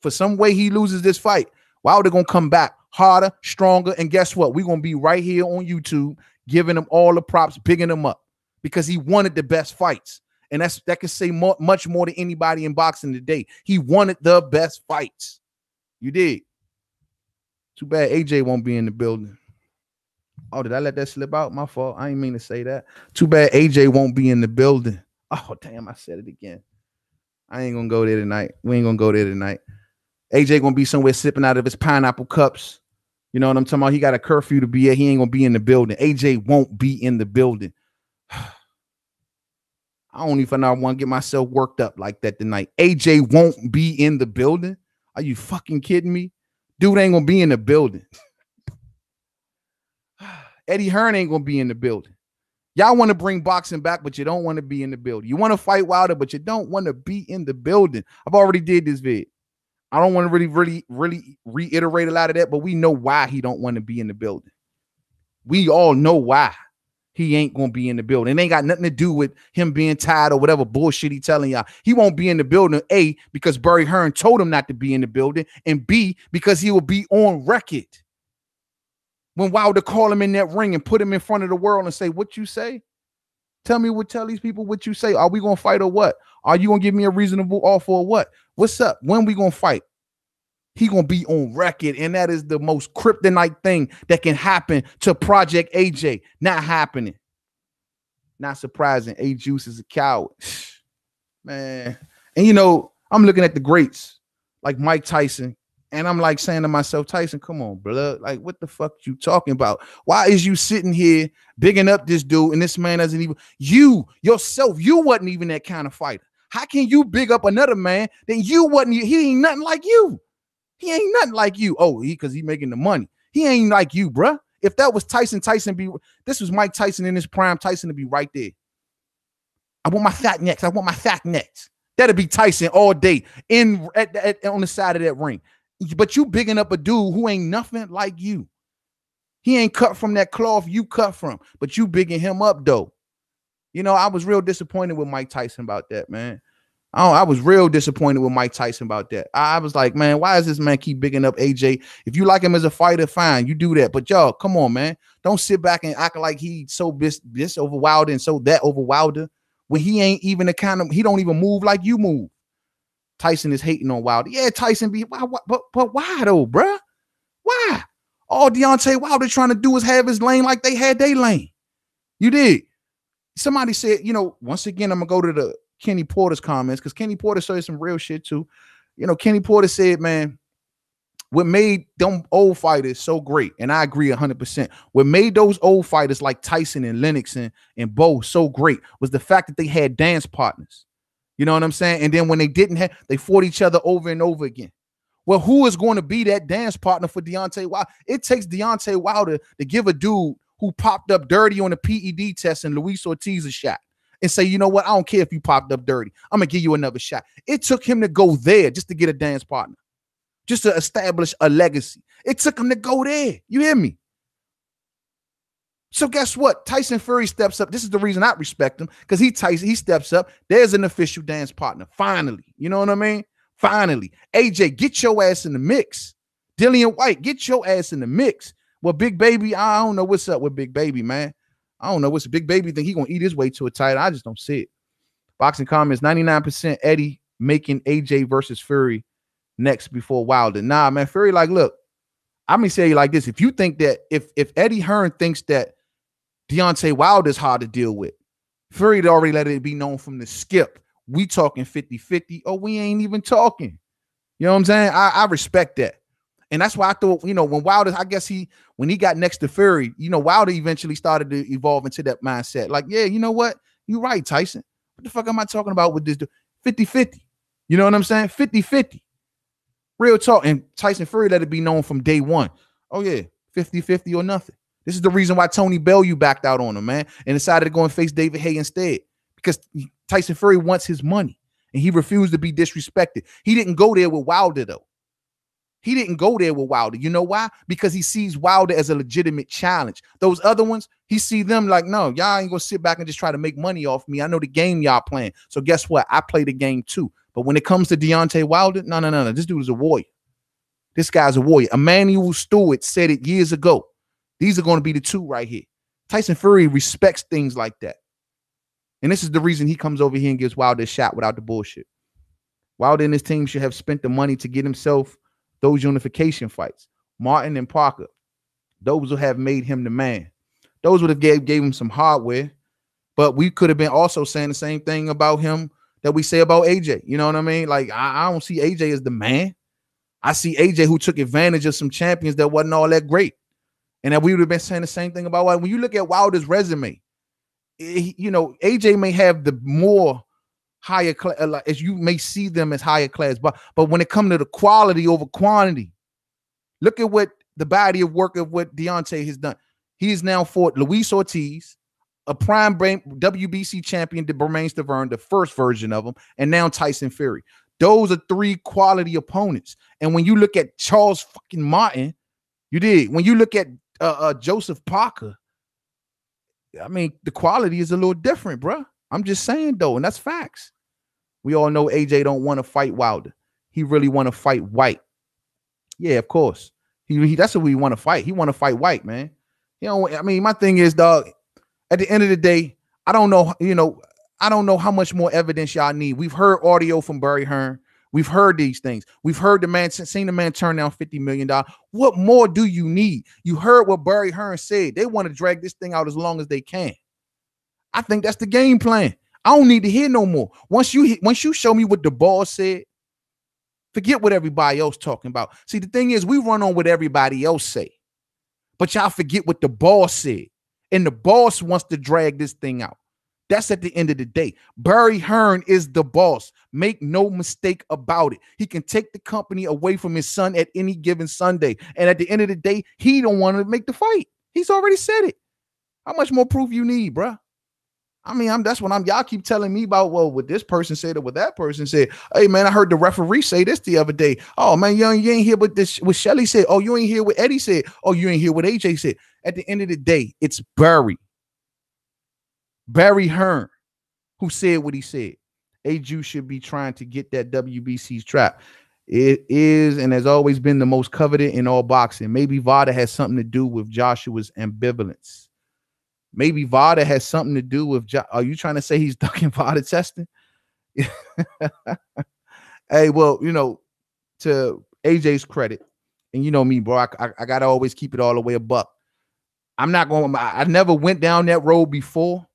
for some way he loses this fight, Wilder gonna come back harder, stronger, and guess what? We're gonna be right here on YouTube giving him all the props, bigging him up because he wanted the best fights. And that can say much more than anybody in boxing today. He wanted the best fights. You did. Too bad AJ won't be in the building. Oh, did I let that slip out? My fault. I didn't mean to say that. Too bad AJ won't be in the building. Oh, damn, I said it again. I ain't gonna go there tonight. We ain't gonna go there tonight. AJ gonna be somewhere sipping out of his pineapple cups. You know what I'm talking about? He got a curfew to be at. He ain't gonna be in the building. AJ won't be in the building. I don't even know I want to get myself worked up like that tonight. AJ won't be in the building. Are you fucking kidding me? Dude ain't gonna be in the building. Eddie Hearn ain't gonna be in the building. Y'all want to bring boxing back, but you don't want to be in the building. You want to fight Wilder, but you don't want to be in the building. I've already did this vid. I don't want to really reiterate a lot of that, but we know why he don't want to be in the building. We all know why he ain't going to be in the building. It ain't got nothing to do with him being tired or whatever bullshit he telling y'all. He won't be in the building, A, because Barry Hearn told him not to be in the building, and B, because he will be on record when Wilder call him in that ring and put him in front of the world and say, what you say? Tell these people what you say. Are we going to fight or what? Are you going to give me a reasonable offer or what? What's up? When we going to fight? He going to be on record, and that is the most kryptonite thing that can happen to Project AJ. Not happening. Not surprising. A-Juice is a coward. Man. And, you know, I'm looking at the greats like Mike Tyson, and I'm like saying to myself, Tyson, come on, blood. Like, what the fuck you talking about? Why is you sitting here bigging up this dude and this man doesn't even, you wasn't even that kind of fighter. How can you big up another man that you wasn't, he ain't nothing like you. He ain't nothing like you. Oh, because he making the money. He ain't like you, bruh. If that was Tyson this was Mike Tyson in his prime, Tyson to be right there. I want my fat necks. That'd be Tyson all day on the side of that ring. But you bigging up a dude who ain't nothing like you. He ain't cut from that cloth you cut from, but you bigging him up though. You know, I was real disappointed with Mike Tyson about that, man. I was real disappointed with Mike Tyson about that. I was like, man, why does this man keep bigging up AJ? If you like him as a fighter, fine, you do that. But y'all, come on, man. Don't sit back and act like he's so this over Wilder and so that over Wilder when he ain't even the kind of, he don't even move like you move. Tyson is hating on Wilder. Yeah, Tyson be, but why though, bruh? Why? All Deontay Wilder trying to do is have his lane like they had their lane. You did. Somebody said, you know, once again, I'm going to go to the Kenny Porter's comments because Kenny Porter said some real shit too. You know, Kenny Porter said, man, what made them old fighters so great, and I agree 100%, what made those old fighters like Tyson and Lennox and Bo so great was the fact that they had dance partners. You know what I'm saying? And then when they didn't have, they fought each other over and over again. Well, who is going to be that dance partner for Deontay Wilder? It takes Deontay Wilder to give a dude who popped up dirty on a PED test and Luis Ortiz a shot and say, you know what? I don't care if you popped up dirty. I'm going to give you another shot. It took him to go there just to get a dance partner, just to establish a legacy. It took him to go there. You hear me? So guess what? Tyson Fury steps up. This is the reason I respect him, because he steps up. There's an official dance partner. Finally. You know what I mean? Finally. AJ, get your ass in the mix. Dillian White, get your ass in the mix. Well, Big Baby, I don't know what's up with Big Baby, man. I don't know what's Big Baby think he gonna eat his way to a title. I just don't see it. Boxing comments, 99% Eddie making AJ versus Fury next before Wilder. Nah, man, Fury, like, look, I'm gonna say you like this. If you think that if Eddie Hearn thinks that Deontay Wilder is hard to deal with, Fury had already let it be known from the skip. We talking 50-50. Oh, we ain't even talking. You know what I'm saying? I respect that. And that's why I thought, you know, when Wilder, I guess when he got next to Fury, you know, Wilder eventually started to evolve into that mindset. Like, yeah, you know what? You're right, Tyson. What the fuck am I talking about with this dude? 50-50. You know what I'm saying? 50-50. Real talk. And Tyson Fury let it be known from day one. Oh, yeah, 50-50 or nothing. This is the reason why Tony Bellew backed out on him, man, and decided to go and face David Haye instead, because Tyson Fury wants his money, and he refused to be disrespected. He didn't go there with Wilder, though. He didn't go there with Wilder. You know why? Because he sees Wilder as a legitimate challenge. Those other ones, he sees them like, no, y'all ain't going to sit back and just try to make money off me. I know the game y'all playing. So guess what? I play the game too. But when it comes to Deontay Wilder, no. This dude is a warrior. This guy's a warrior. Emmanuel Stewart said it years ago. These are going to be the two right here. Tyson Fury respects things like that. And this is the reason he comes over here and gives Wilder a shot without the bullshit. Wilder and his team should have spent the money to get himself those unification fights. Martin and Parker, those would have made him the man. Those would have gave him some hardware. But we could have been also saying the same thing about him that we say about AJ. You know what I mean? Like, I don't see AJ as the man. I see AJ who took advantage of some champions that wasn't all that great. And that we would have been saying the same thing about Wilder. When you look at Wilder's resume, you know, AJ may have the more higher class, as you may see them as higher class, but when it comes to the quality over quantity, look at what the body of work of what Deontay has done. He's now fought Luis Ortiz, a prime WBC champion, the Bermain Stavern, the first version of him, and now Tyson Fury. Those are three quality opponents. And when you look at Charles fucking Martin, you did. When you look at Joseph Parker, I mean, the quality is a little different, bro. I'm just saying, though, and that's facts. We all know AJ don't want to fight Wilder. He really want to fight White. Yeah, of course. He that's what we want to fight. He want to fight White, man. You know, I mean, my thing is, dog, at the end of the day, I don't know, I don't know how much more evidence y'all need. We've heard audio from Barry Hearn. We've heard these things. We've heard seen the man turn down $50 million. What more do you need? You heard what Barry Hearn said. They want to drag this thing out as long as they can. I think that's the game plan. I don't need to hear no more. Once you show me what the boss said, forget what everybody else talking about. See, the thing is, we run on what everybody else say, but y'all forget what the boss said. And the boss wants to drag this thing out. That's at the end of the day. Barry Hearn is the boss. Make no mistake about it. He can take the company away from his son at any given Sunday. And at the end of the day, he don't want to make the fight. He's already said it. How much more proof you need, bro? I mean, that's what y'all keep telling me about, well, what this person said or what that person said. Hey, man, I heard the referee say this the other day. Oh, man, you ain't hear what Shelly said. Oh, you ain't hear what Eddie said. Oh, you ain't hear what AJ said. At the end of the day, it's Barry Hearn who said what he said. AJ should be trying to get that WBC's trap. It is and has always been the most coveted in all boxing. Maybe VADA has something to do with Joshua's ambivalence. Maybe VADA has something to do with. Are you trying to say he's ducking VADA testing? Hey, well, to AJ's credit, and you know me, bro, I gotta always keep it all the way a buck. I'm not going. I never went down that road before.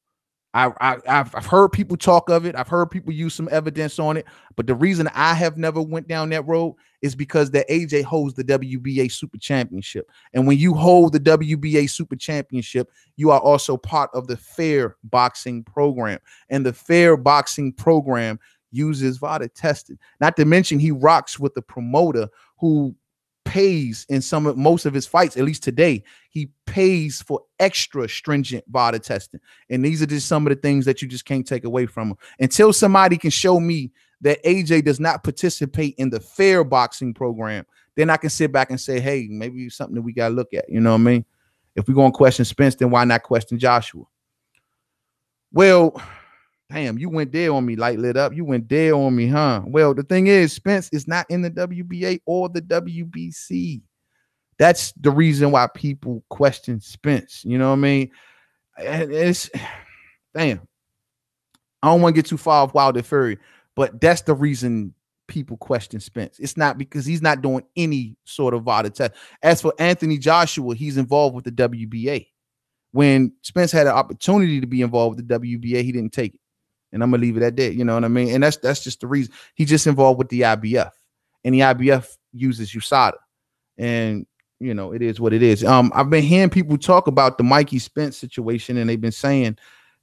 I've heard people talk of it. I've heard people use some evidence on it. But the reason I have never went down that road is because that AJ holds the WBA Super Championship. And when you hold the WBA Super Championship, you are also part of the Fair Boxing Program. And the Fair Boxing Program uses VADA testing. Not to mention he rocks with the promoter who pays in most of his fights, at least today, he pays for extra stringent VADA testing. And these are just some of the things that you just can't take away from him. Until somebody can show me that AJ does not participate in the Fair Boxing Program, then I can sit back and say, hey, maybe it's something that we got to look at. You know what I mean? If we're going to question Spence, then why not question Joshua? Well, damn, you went there on me, light lit up. You went there on me, huh? Well, the thing is, Spence is not in the WBA or the WBC. That's the reason why people question Spence. You know what I mean? It's damn. I don't want to get too far off Wilder Fury, but that's the reason people question Spence. It's not because he's not doing any sort of VADA test. As for Anthony Joshua, he's involved with the WBA. When Spence had an opportunity to be involved with the WBA, he didn't take it. And I'm gonna leave it at that. You know what I mean? And that's just the reason. He's just involved with the IBF, and the IBF uses USADA, and it is what it is. I've been hearing people talk about the Mikey Spence situation, and they've been saying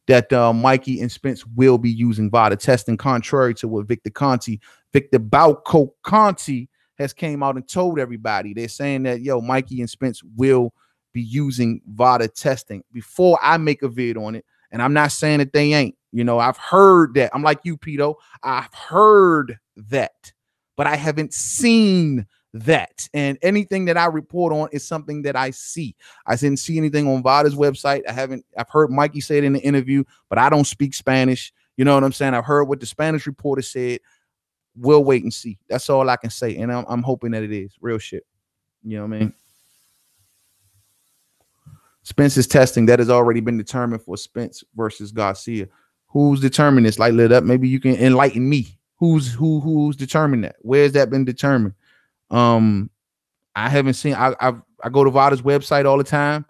that Mikey and Spence will be using VADA testing, contrary to what Victor Balco Conti has came out and told everybody. They're saying that Mikey and Spence will be using VADA testing before I make a vid on it. And I'm not saying that they ain't. I've heard that. I'm like you, Pito. I've heard that, but I haven't seen that. And anything that I report on is something that I see. I didn't see anything on VADA's website. I've heard Mikey say it in the interview, but I don't speak Spanish. You know what I'm saying? I've heard what the Spanish reporter said. We'll wait and see. That's all I can say. And I'm hoping that it is real shit. You know what I mean? Spence's testing that has already been determined for Spence versus Garcia. Who's determined this? Like lit up. Maybe you can enlighten me. Who's determined that? Where's that been determined? I haven't seen. I go to VADA's website all the time.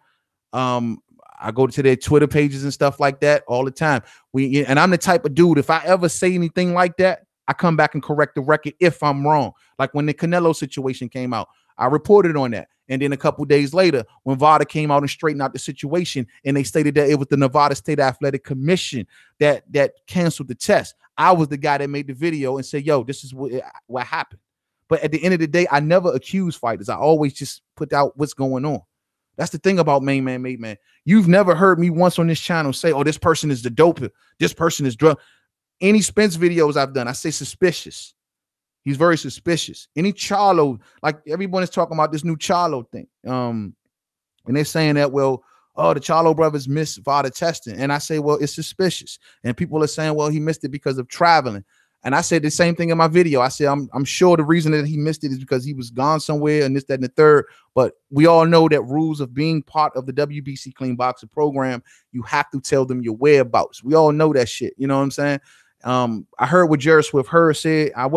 I go to their Twitter pages and stuff like that all the time. And I'm the type of dude, if I ever say anything like that, I come back and correct the record if I'm wrong. Like when the Canelo situation came out, I reported on that. And then a couple days later, when VADA came out and straightened out the situation, and they stated that it was the Nevada State Athletic Commission that canceled the test, I was the guy that made the video and said, yo, this is what happened. But at the end of the day, I never accuse fighters. I always just put out what's going on. That's the thing about Main Man, Made Man. You've never heard me once on this channel say, oh, this person is the doper. This person is drug. Any Spence videos I've done, I say suspicious. He's very suspicious. Any Charlo, like everyone is talking about this new Charlo thing. And they're saying that, well, oh, the Charlo brothers missed VADA testing. And I say, well, it's suspicious. And people are saying, well, he missed it because of traveling. And I said the same thing in my video. I said, I'm sure the reason that he missed it is because he was gone somewhere and this, that, and the third. But we all know that rules of being part of the WBC Clean Boxer program, you have to tell them your whereabouts. We all know that shit. You know what I'm saying? I heard what Jared Swift said. I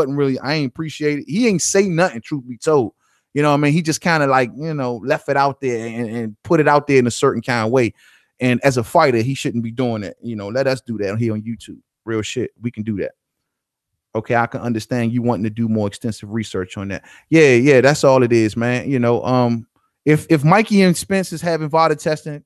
ain't appreciate it. He ain't say nothing, truth be told. You know what I mean? He just kind of like, you know, left it out there and put it out there in a certain kind of way. And as a fighter, he shouldn't be doing that. You know, let us do that here on YouTube. Real shit. We can do that. Okay, I can understand you wanting to do more extensive research on that. Yeah, that's all it is, man. You know, if Mikey and Spence is having VADA testing,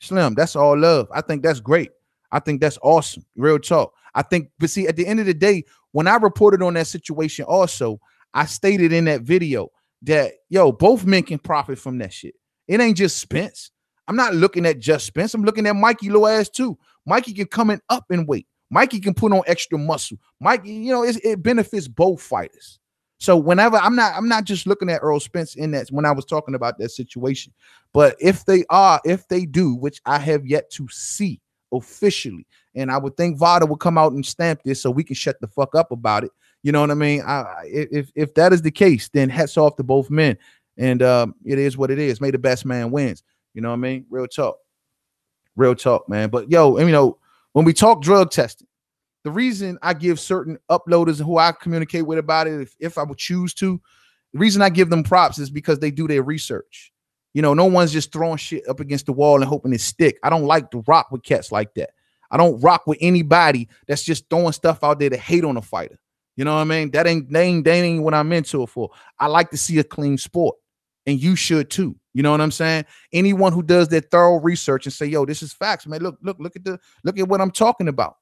Slim, that's all love. I think that's great. I think that's awesome. Real talk. I think, but see, at the end of the day, when I reported on that situation also, I stated in that video that, yo, both men can profit from that shit. It ain't just Spence. I'm not looking at just Spence. I'm looking at Mikey little ass too. Mikey can come in up in weight. Mikey can put on extra muscle. Mikey, you know, it benefits both fighters. So whenever I'm not just looking at Earl Spence in that when I was talking about that situation, but if they do, which I have yet to see officially, and I would think VADA would come out and stamp this so we can shut the fuck up about it. You know what I mean? If that is the case, then hats off to both men, and it is what it is. May the best man wins. You know what I mean? Real talk, man. But yo, you know, when we talk drug testing, the reason I give certain uploaders who I communicate with about it, if I would choose to, the reason I give them props is because they do their research. You know, no one's just throwing shit up against the wall and hoping it stick. I don't like to rock with cats like that. I don't rock with anybody that's just throwing stuff out there to hate on a fighter. You know what I mean? That ain't what I'm into it for. I like to see a clean sport, and you should too. You know what I'm saying? Anyone who does their thorough research and say, yo, this is facts, man. Look at what I'm talking about.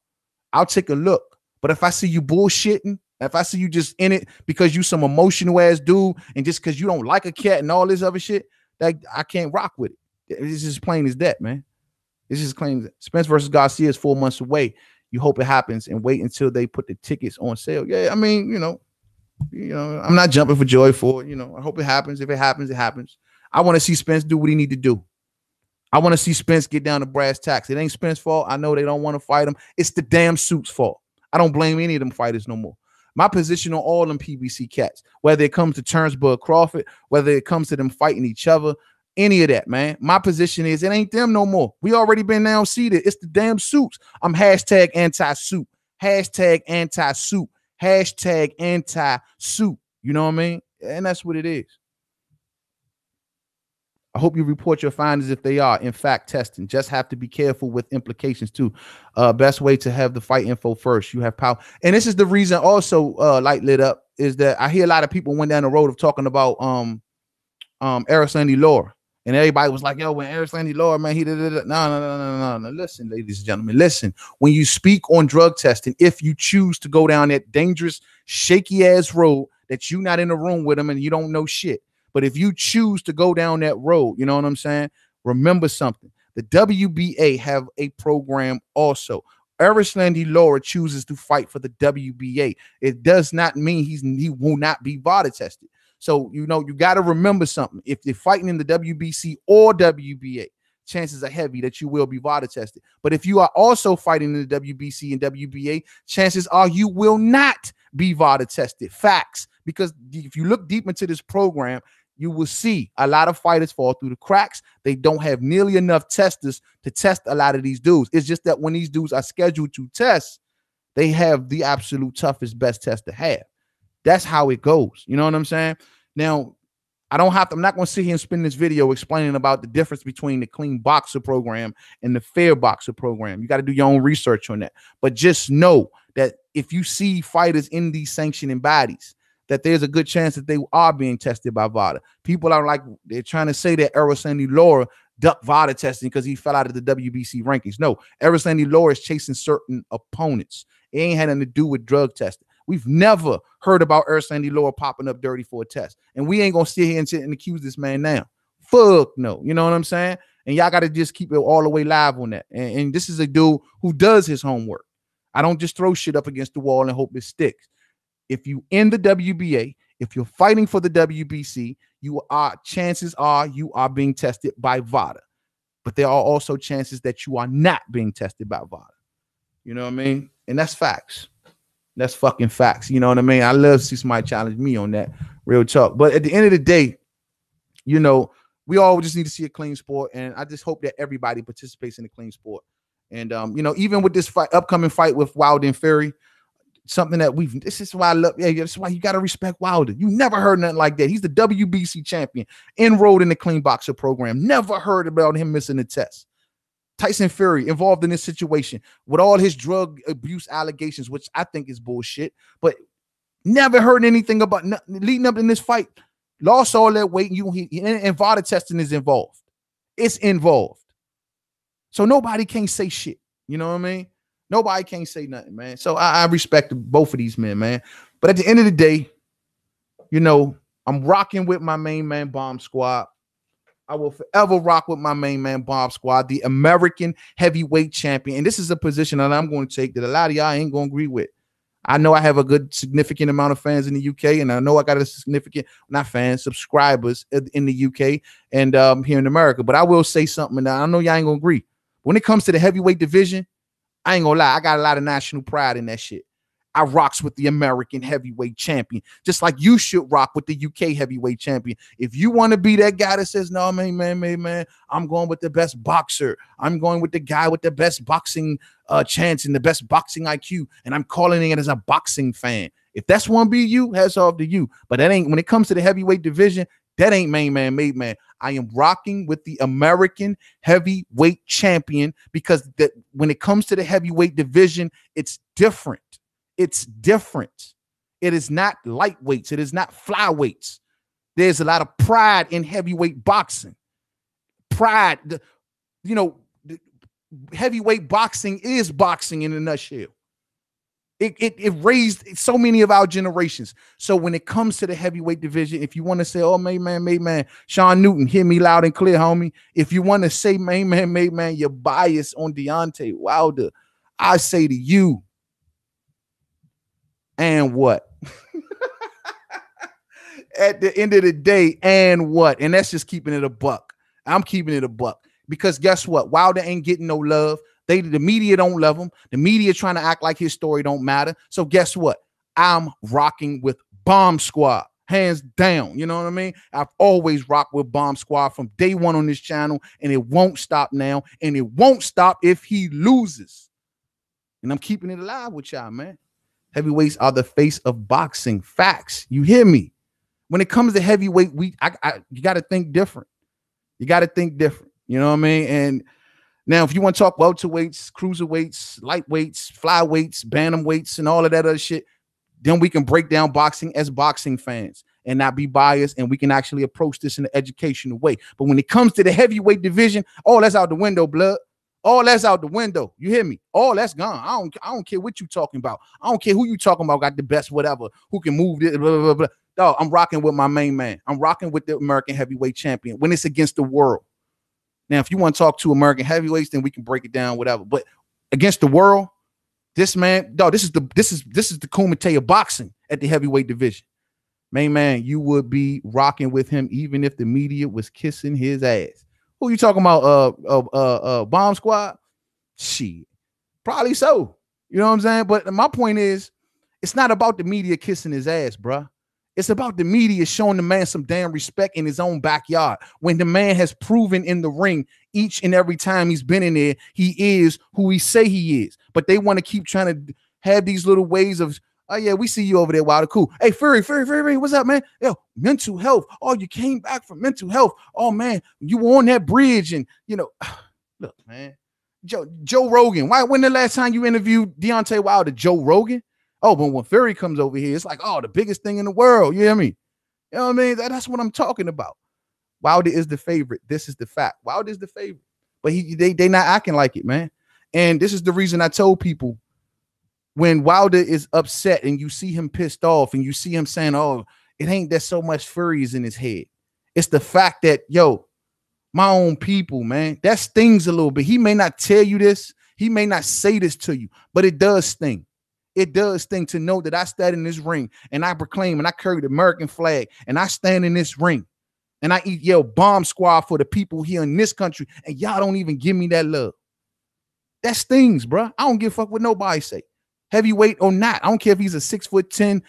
I'll take a look. But if I see you bullshitting, if I see you just in it because you some emotional ass dude and just because you don't like a cat and all this other shit, that I can't rock with it. It's just plain as that, man. It's just plain. Spence versus Garcia is 4 months away. You hope it happens and wait until they put the tickets on sale. Yeah, I mean, you know, I'm not jumping for joy for it. You know, I hope it happens. If it happens, it happens. I want to see Spence do what he need to do. I want to see Spence get down to brass tacks. It ain't Spence's fault. I know they don't want to fight him. It's the damn suit's fault. I don't blame any of them fighters no more. My position on all them PBC cats, whether it comes to Turnsburg Crawford, whether it comes to them fighting each other, any of that, man. My position is it ain't them no more. We already been now seated. It's the damn suits. I'm hashtag anti-suit. Hashtag anti-suit. Hashtag anti-suit. You know what I mean? And that's what it is. I hope you report your findings if they are, in fact, testing. Just have to be careful with implications, too. Best way to have the fight info first. You have power. And this is the reason also, light lit up, is that I hear a lot of people went down the road of talking about Erislandy Law. And everybody was like, yo, when Erislandy Law, man, he did it. No. Listen, ladies and gentlemen, listen. When you speak on drug testing, if you choose to go down that dangerous, shaky-ass road that you're not in the room with them and you don't know shit, but if you choose to go down that road, you know what I'm saying? Remember something. The WBA have a program also. Erislandy Laura chooses to fight for the WBA. It does not mean he will not be VADA tested. So, you know, you got to remember something. If you're fighting in the WBC or WBA, chances are heavy that you will be VADA tested. But if you are also fighting in the WBC and WBA, chances are you will not be VADA tested. Facts. Because if you look deep into this program, you will see a lot of fighters fall through the cracks. They don't have nearly enough testers to test a lot of these dudes. It's just that when these dudes are scheduled to test, they have the absolute toughest, best test to have. That's how it goes. You know what I'm saying? Now, I'm not going to sit here and spend this video explaining about the difference between the clean boxer program and the fair boxer program. You got to do your own research on that. But just know that if you see fighters in these sanctioning bodies, that there's a good chance that they are being tested by VADA. People are like, they're trying to say that Errol Laura ducked VADA testing because he fell out of the WBC rankings. No, Errol Laura is chasing certain opponents. It ain't had nothing to do with drug testing. We've never heard about Errol Laura popping up dirty for a test. And we ain't going to sit here and accuse this man now. Fuck no. You know what I'm saying? And y'all got to just keep it all the way live on that. And this is a dude who does his homework. I don't just throw shit up against the wall and hope it sticks. If you in the WBA, if you're fighting for the WBC, chances are you are being tested by VADA. But there are also chances that you are not being tested by VADA. You know what I mean? And that's facts. That's fucking facts. You know what I mean? I love to see somebody challenge me on that. Real talk. But at the end of the day, you know, we all just need to see a clean sport. And I just hope that everybody participates in a clean sport. And, you know, even with this upcoming fight with Wilder and Fury, something that this is why I love. Yeah, that's why you got to respect Wilder. You never heard nothing like that. He's the WBC champion, enrolled in the clean boxer program. Never heard about him missing a test. Tyson Fury involved in this situation with all his drug abuse allegations, which I think is bullshit, but never heard anything about leading up in this fight. Lost all that weight, and VADA testing is involved. It's involved. So nobody can say shit. You know what I mean? Nobody can say nothing, man. So I respect both of these men, man. But at the end of the day, you know, I'm rocking with my main man, Bomb Squad. I will forever rock with my main man, Bomb Squad, the American heavyweight champion. And this is a position that I'm going to take that a lot of y'all ain't going to agree with. I know I have a good, significant amount of fans in the UK, and I know I got a significant, not fans, subscribers in the UK and here in America. But I will say something, and I know y'all ain't going to agree. When it comes to the heavyweight division, I ain't gonna lie, I got a lot of national pride in that shit. I rocks with the American heavyweight champion, just like you should rock with the UK heavyweight champion. If you want to be that guy that says, no, man, I'm going with the best boxer. I'm going with the guy with the best boxing chance and the best boxing IQ, and I'm calling it as a boxing fan. If that's one be you, hats off to you. But that ain't, when it comes to the heavyweight division, that ain't main man, made man. I am rocking with the American heavyweight champion because when it comes to the heavyweight division, it's different. It's different. It is not lightweights. It is not flyweights. There's a lot of pride in heavyweight boxing. Pride, heavyweight boxing is boxing in a nutshell. It raised so many of our generations. So when it comes to the heavyweight division, if you want to say, oh, main man, Sean Newton, hear me loud and clear, homie. If you want to say, main man, you're biased on Deontay Wilder, I say to you, and what? At the end of the day, and what? And that's just keeping it a buck. I'm keeping it a buck. Because guess what? Wilder ain't getting no love. The media don't love him. The media trying to act like his story don't matter. So guess what? I'm rocking with Bomb Squad, hands down. You know what I mean? I've always rocked with Bomb Squad from day one on this channel, and it won't stop now, and it won't stop if he loses. And I'm keeping it alive with y'all, man. Heavyweights are the face of boxing. Facts. You hear me? When it comes to heavyweight, you got to think different. You got to think different. You know what I mean? And now, if you want to talk welterweights, cruiserweights, lightweights, flyweights, bantamweights, and all of that other shit, then we can break down boxing as boxing fans and not be biased, and we can actually approach this in an educational way. But when it comes to the heavyweight division, all that's out the window, blood. All that's out the window. You hear me? All that's gone. I don't care what you talking about. I don't care who you talking about. Got the best whatever. Who can move it? Blah, blah, blah. Dog, I'm rocking with my main man. I'm rocking with the American heavyweight champion when it's against the world. Now, if you want to talk to American heavyweights, then we can break it down, whatever. But against the world, this man, dog, this is the Kumite of boxing at the heavyweight division. Main man, you would be rocking with him even if the media was kissing his ass. Who you talking about? Bomb Squad? Shit, probably so. You know what I'm saying? But my point is, it's not about the media kissing his ass, bruh. It's about the media showing the man some damn respect in his own backyard when the man has proven in the ring each and every time he's been in there, he is who he say he is. But they want to keep trying to have these little ways of, oh yeah, we see you over there, Wilder. Cool. Hey, Fury, what's up, man? Yo, mental health. Oh, you came back from mental health. Oh man, you were on that bridge, and look, man. Joe Rogan. When the last time you interviewed Deontay Wilder? Joe Rogan? Oh, but when Fury comes over here, it's like, oh, the biggest thing in the world. You hear me? You know what I mean? That's what I'm talking about. Wilder is the favorite. This is the fact. Wilder is the favorite. But they not acting like it, man. And this is the reason I told people, when Wilder is upset and you see him pissed off and you see him saying, oh, it ain't that so much Fury is in his head. It's the fact that, yo, my own people, man, that stings a little bit. He may not tell you this. He may not say this to you, but it does sting. It does sting to know that I stand in this ring and I proclaim and I carry the American flag and I stand in this ring and I yell bomb squad for the people here in this country, and y'all don't even give me that love. That stings, bro. I don't give a fuck what nobody say. Heavyweight or not. I don't care if he's a 6'10",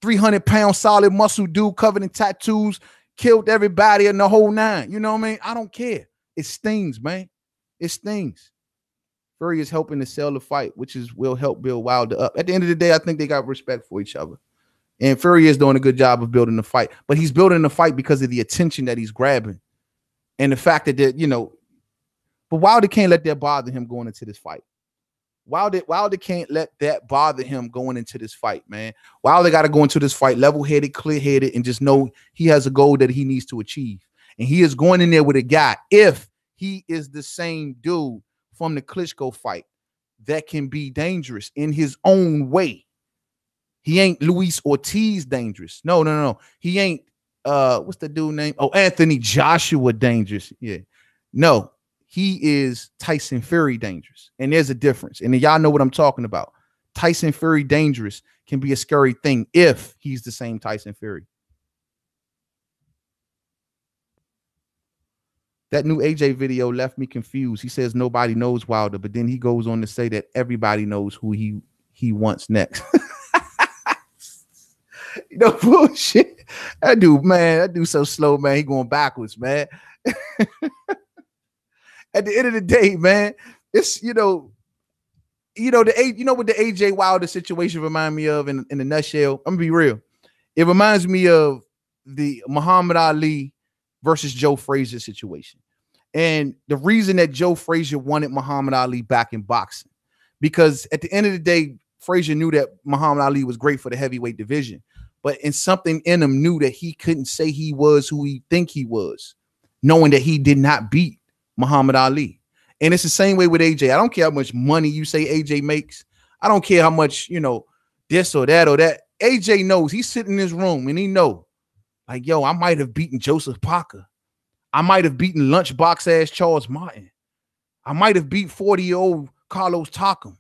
300-pound solid muscle dude covered in tattoos, killed everybody in the whole nine. You know what I mean? I don't care. It stings, man. It stings. Fury is helping to sell the fight, which will help build Wilder up. At the end of the day, I think they got respect for each other. And Fury is doing a good job of building the fight. But he's building the fight because of the attention that he's grabbing. And the fact that, but Wilder can't let that bother him going into this fight. Wilder can't let that bother him going into this fight, man. Wilder got to go into this fight level-headed, clear-headed, and just know he has a goal that he needs to achieve. And he is going in there with a guy, if he is the same dude from the Klitschko fight, that can be dangerous in his own way. He ain't Luis Ortiz dangerous. No. He ain't, what's the dude name? Oh, Anthony Joshua dangerous. Yeah. No. He is Tyson Fury dangerous. And there's a difference. And y'all know what I'm talking about. Tyson Fury dangerous can be a scary thing if he's the same Tyson Fury. That new AJ video left me confused. He says nobody knows Wilder, but then he goes on to say that everybody knows who he wants next. Bullshit. That dude so slow, man. He going backwards, man. At the end of the day, man, it's what the AJ Wilder situation remind me of in a nutshell. I'm gonna be real. It reminds me of the Muhammad Ali versus Joe Frazier situation. And the reason that Joe Frazier wanted Muhammad Ali back in boxing, because at the end of the day, Frazier knew that Muhammad Ali was great for the heavyweight division, but in something in him knew that he couldn't say he was who he think he was, knowing that he did not beat Muhammad Ali. And it's the same way with AJ. I don't care how much money you say AJ makes. I don't care how much, this or that. AJ knows. He's sitting in his room and he know, like, yo, I might have beaten Joseph Parker. I might have beaten lunchbox ass Charles Martin. I might have beat 40-year-old Carlos Takam.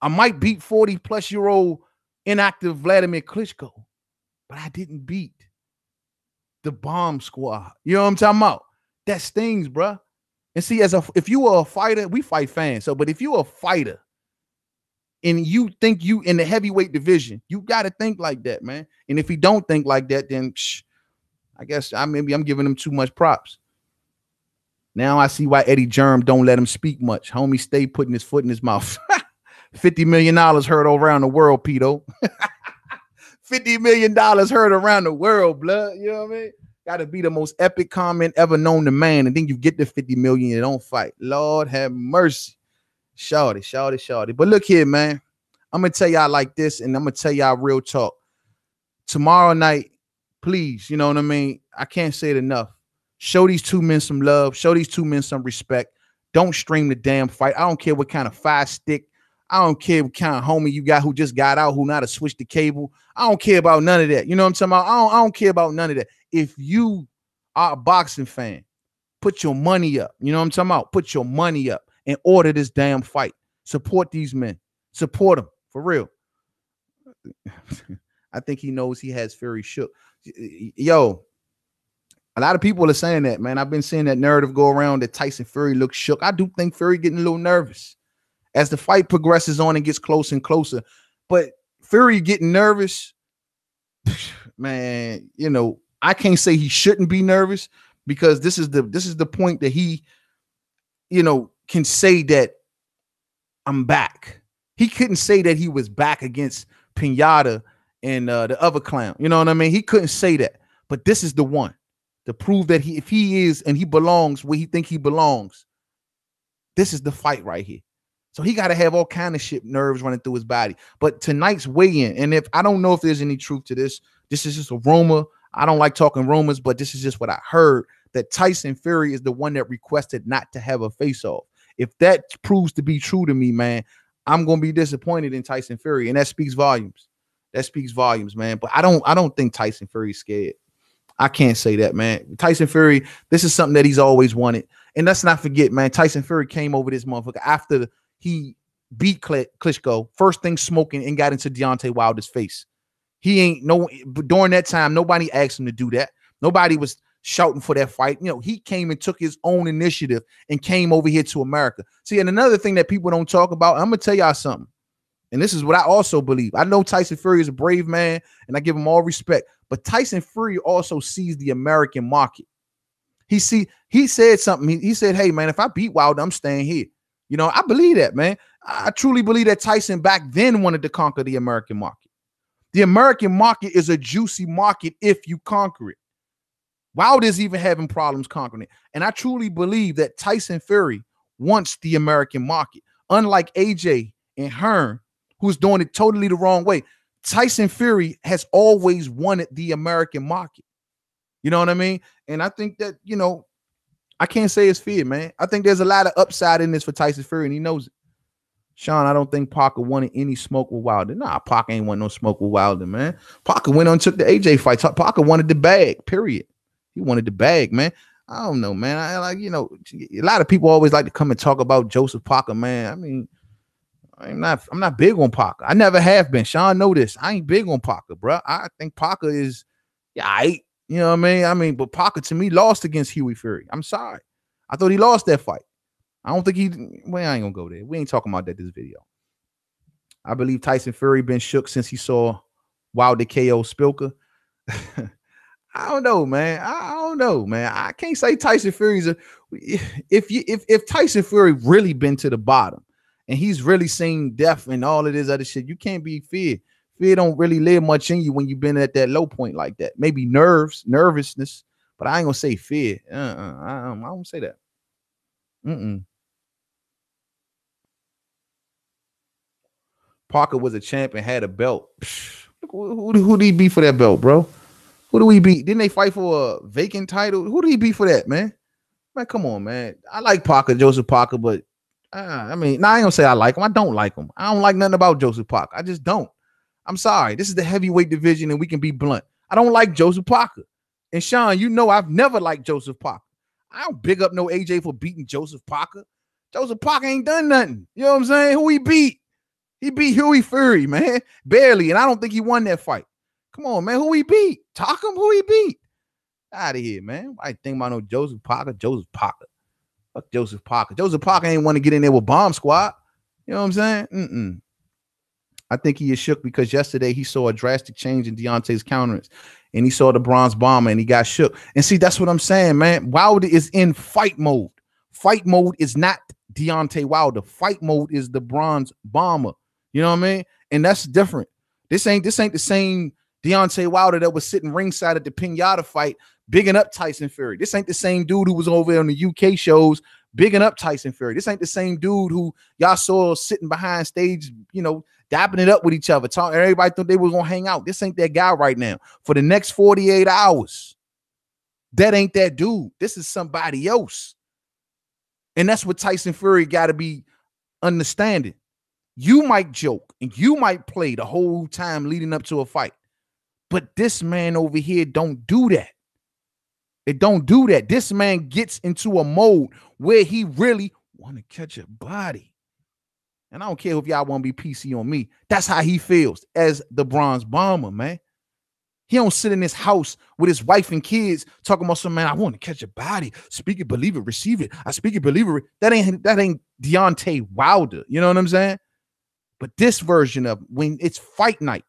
I might beat 40-plus-year-old inactive Vladimir Klitschko. But I didn't beat the bomb squad. You know what I'm talking about? That stings, bruh. And see, if you are a fighter, we fight fans. So, but if you're a fighter and you think you in the heavyweight division, you got to think like that, man. And if you don't think like that, then I guess maybe I'm giving him too much props. Now I see why Eddie Germ don't let him speak much. Homie stay putting his foot in his mouth. $50 million heard all around the world, Pito. $50 million heard around the world, blood. You know what I mean? Got to be the most epic comment ever known to man. And then you get the 50 million, you don't fight. Lord have mercy. Shorty. But look here, man. I'm going to tell y'all like this, and I'm going to tell y'all real talk. Tomorrow night, please, you know what I mean? I can't say it enough. Show these two men some love. Show these two men some respect. Don't stream the damn fight. I don't care what kind of fire stick. I don't care what kind of homie you got who just got out, who know how to switch the cable. I don't care about none of that. You know what I'm talking about? I don't care about none of that. If you are a boxing fan, put your money up. You know what I'm talking about? Put your money up and order this damn fight. Support these men. Support them. For real. I think he knows he has Fury shook. Yo, a lot of people are saying that, man. I've been seeing that narrative go around that Tyson Fury looks shook. I do think Fury getting a little nervous as the fight progresses on and gets closer and closer. But Fury getting nervous man, you know, I can't say he shouldn't be nervous because this is the point that he, you know, can say that I'm back. He couldn't say that he was back against Pinata and the other clown. You know what I mean? He couldn't say that. But this is the one to prove that if he is and he belongs where he think he belongs, this is the fight right here. So he got to have all kind of shit nerves running through his body. But tonight's weigh-in, and if I don't know if there's any truth to this, this is just a rumor. I don't like talking rumors, but this is just what I heard, that Tyson Fury is the one that requested not to have a face-off. If that proves to be true to me, man, I'm gonna be disappointed in Tyson Fury, and that speaks volumes. That speaks volumes, man. But I don't think Tyson Fury's scared. I can't say that, man. Tyson Fury, this is something that he's always wanted. And let's not forget, man, Tyson Fury came over this motherfucker after he beat Klitschko, first thing smoking, and got into Deontay Wilder's face. He ain't no, during that time, nobody asked him to do that. Nobody was shouting for that fight. You know, he came and took his own initiative and came over here to America. See, and another thing that people don't talk about, I'm gonna tell y'all something. And this is what I also believe. I know Tyson Fury is a brave man, and I give him all respect. But Tyson Fury also sees the American market. He said something. He said, hey, man, if I beat Wilder, I'm staying here. You know, I believe that, man. I truly believe that Tyson back then wanted to conquer the American market. The American market is a juicy market if you conquer it. Wilder's even having problems conquering it. And I truly believe that Tyson Fury wants the American market. Unlike AJ and Hearn, who's doing it totally the wrong way. Tyson Fury has always wanted the American market. You know what I mean? And I think that, you know, I can't say it's fear, man. I think there's a lot of upside in this for Tyson Fury, and he knows it. Sean, I don't think Parker wanted any smoke with Wilder. Nah, Parker ain't want no smoke with Wilder, man. Parker went on and took the AJ fight. Parker wanted the bag, period. He wanted the bag, man. I don't know, man. I like, you know, a lot of people always like to come and talk about Joseph Parker, man. I mean, I'm not big on Parker. I never have been. Sean know this. I ain't big on Parker, bro. I think Parker is, yeah, you know what I mean? But Parker to me lost against Huey Fury. I'm sorry. I thought he lost that fight. I don't think well, I ain't gonna go there. We ain't talking about that this video. I believe Tyson Fury been shook since he saw Wilder KO Spilker. I don't know, man. I don't know, man. I can't say Tyson Fury's if Tyson Fury really been to the bottom and he's really seen death and all of this other shit, you can't be feared. Fear don't really live much in you when you've been at that low point like that. Maybe nervousness, but I ain't gonna say fear. I don't say that. Parker was a champ and had a belt. Who did he beat for that belt, bro? Who do we beat? Didn't they fight for a vacant title? Who did he beat for that, man? Man, come on, man. I like Parker, Joseph Parker, but I mean, I ain't gonna say I like him. I don't like him. I don't like nothing about Joseph Parker. I just don't. I'm sorry. This is the heavyweight division, and we can be blunt. I don't like Joseph Parker. And Sean, you know I've never liked Joseph Parker. I don't big up no AJ for beating Joseph Parker. Joseph Parker ain't done nothing. You know what I'm saying? Who he beat? He beat Huey Fury, man. Barely. And I don't think he won that fight. Come on, man. Who he beat? Talk him. Who he beat? Out of here, man. I think about no Joseph Parker. Joseph Parker. Fuck Joseph Parker. Joseph Parker ain't want to get in there with Bomb Squad. You know what I'm saying? I think he is shook because yesterday he saw a drastic change in Deontay's countenance, and he saw the Bronze Bomber and he got shook. And see, that's what I'm saying, man. Wilder is in fight mode. Fight mode is not Deontay Wilder. Fight mode is the Bronze Bomber. You know what I mean? And that's different. This ain't the same Deontay Wilder that was sitting ringside at the Pinata fight, bigging up Tyson Fury. This ain't the same dude who was over there on the UK shows, bigging up Tyson Fury. This ain't the same dude who y'all saw sitting behind stage, you know, dapping it up with each other. Everybody thought they were going to hang out. This ain't that guy right now. For the next 48 hours, that ain't that dude. This is somebody else. And that's what Tyson Fury got to be understanding. You might joke and you might play the whole time leading up to a fight. But this man over here don't do that. It don't do that. This man gets into a mode where he really want to catch a body. And I don't care if y'all want to be PC on me. That's how he feels as the Bronze Bomber, man. He don't sit in his house with his wife and kids talking about some, man, I want to catch a body. Speak it, believe it, receive it. I speak it, believe it. That ain't Deontay Wilder. You know what I'm saying? But this version of when it's fight night,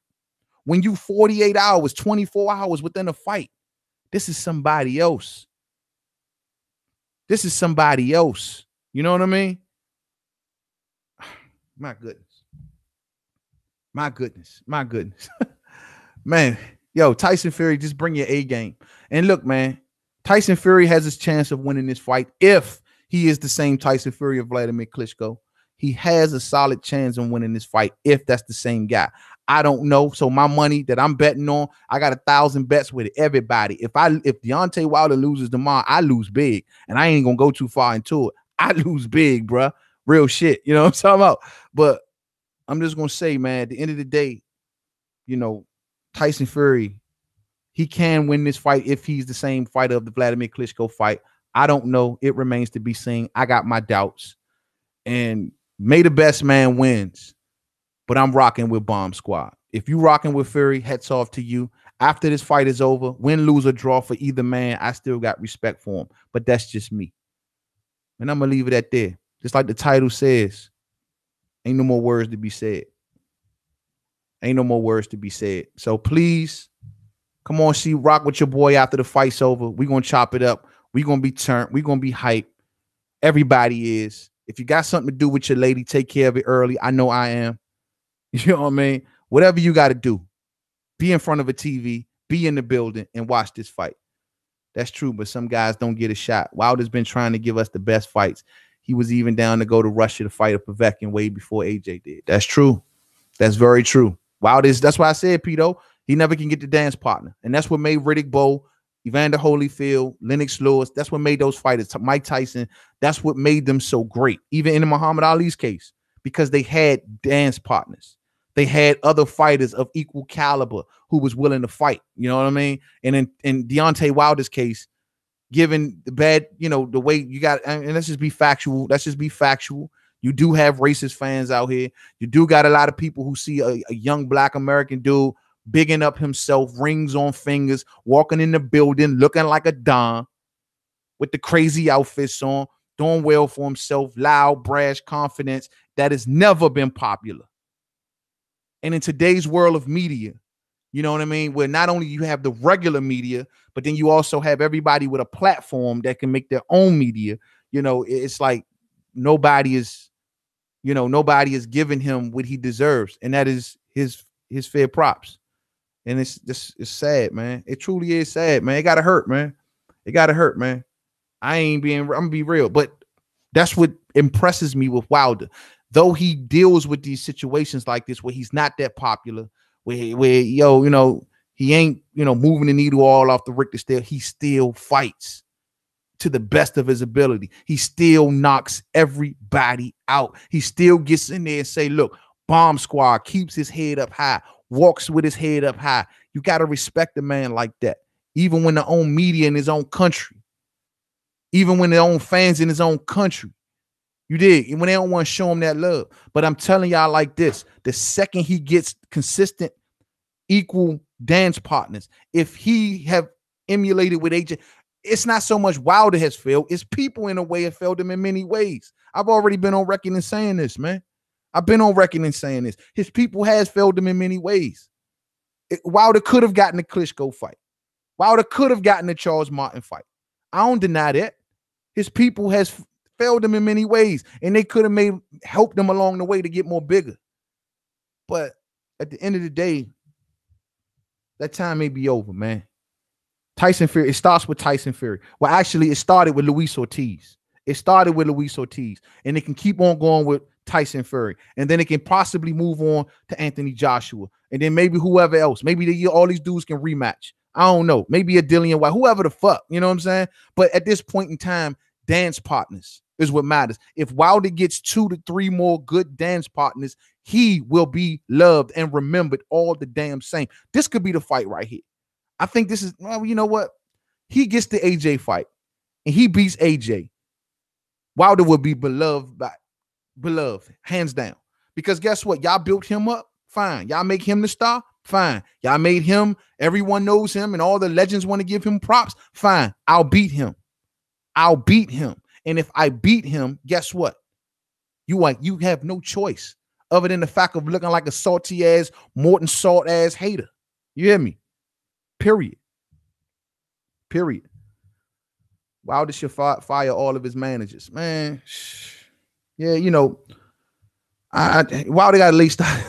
when you 48 hours, 24 hours within a fight. This is somebody else. This is somebody else. You know what I mean? My goodness. My goodness. My goodness. Man, yo, Tyson Fury, just bring your A game. And look, man, Tyson Fury has his chance of winning this fight if he is the same Tyson Fury of Vladimir Klitschko. He has a solid chance of winning this fight if that's the same guy. I don't know. So my money that I'm betting on, I got 1,000 bets with everybody. If Deontay Wilder loses tomorrow, I lose big. And I ain't gonna go too far into it. I lose big, bruh. Real shit. You know what I'm talking about? But I'm just gonna say, man, at the end of the day, you know, Tyson Fury, he can win this fight if he's the same fighter of the Vladimir Klitschko fight. I don't know. It remains to be seen. I got my doubts. And may the best man wins. But I'm rocking with Bomb Squad. If you rocking with Fury, hats off to you. After this fight is over, win, lose, or draw for either man, I still got respect for him. But that's just me. And I'm going to leave it at there. Just like the title says, ain't no more words to be said. Ain't no more words to be said. So please, come on, see, rock with your boy after the fight's over. We're going to chop it up. We're going to be turned. We're going to be hyped. Everybody is. If you got something to do with your lady, take care of it early. I know I am. You know what I mean? Whatever you got to do, be in front of a TV, be in the building, and watch this fight. That's true, but some guys don't get a shot. Wilder's been trying to give us the best fights. He was even down to go to Russia to fight a Povetkin way before AJ did. That's true. That's very true. Wilder's, that's why I said, Pito, he never can get the dance partner. And that's what made Riddick Bowe, Evander Holyfield, Lennox Lewis, that's what made those fighters, Mike Tyson, that's what made them so great. Even in Muhammad Ali's case, because they had dance partners. They had other fighters of equal caliber who was willing to fight. You know what I mean? And in Deontay Wilder's case, given the bad, you know, the way you got, and let's just be factual. Let's just be factual. You do have racist fans out here. You do got a lot of people who see a young Black American dude bigging up himself, rings on fingers, walking in the building, looking like a Don with the crazy outfits on, doing well for himself, loud, brash, confidence that has never been popular. And in today's world of media, you know what I mean, where not only you have the regular media, but then you also have everybody with a platform that can make their own media. You know, it's like nobody is giving him what he deserves, and that is his fair props. And it's sad, man. It truly is sad, man. It gotta hurt, man. It gotta hurt, man. I'm gonna be real, but that's what impresses me with Wilder. Though he deals with these situations like this where he's not that popular, where he ain't, moving the needle all off the Richter scale, he still fights to the best of his ability. He still knocks everybody out. He still gets in there and say, look, Bomb Squad, keeps his head up high, walks with his head up high. You got to respect a man like that. Even when the own media in his own country, even when their own fans in his own country, you did, when they don't want to show him that love. But I'm telling y'all like this, the second he gets consistent, equal dance partners, if he have emulated with AJ, it's not so much Wilder has failed, it's people in a way have failed him in many ways. I've already been on record and saying this, man. I've been on record and saying this. His people has failed him in many ways. Wilder could have gotten the Klitschko fight. Wilder could have gotten the Charles Martin fight. I don't deny that. His people has failed him in many ways, and they could have helped them along the way to get more bigger. But at the end of the day, that time may be over, man. Tyson Fury, it starts with Tyson Fury. Well, actually, it started with Luis Ortiz. It started with Luis Ortiz, and it can keep on going with Tyson Fury, and then it can possibly move on to Anthony Joshua, and then maybe whoever else. Maybe all these dudes can rematch. I don't know. Maybe a Dillian White, whoever the fuck, you know what I'm saying? But at this point in time, dance partners is what matters. If Wilder gets 2 to 3 more good dance partners, he will be loved and remembered all the damn same. This could be the fight right here. I think this is, well, you know what? He gets the AJ fight and he beats AJ. Wilder will be beloved, hands down. Because guess what? Y'all built him up. Fine. Y'all make him the star. Fine. Y'all made him. Everyone knows him and all the legends want to give him props. Fine. I'll beat him. I'll beat him. And if I beat him, guess what? You have no choice other than the fact of looking like a salty ass, Morton Salt ass hater. You hear me? Period. Period. Wilder should fire all of his managers, man. Yeah, you know, Wilder got a late start.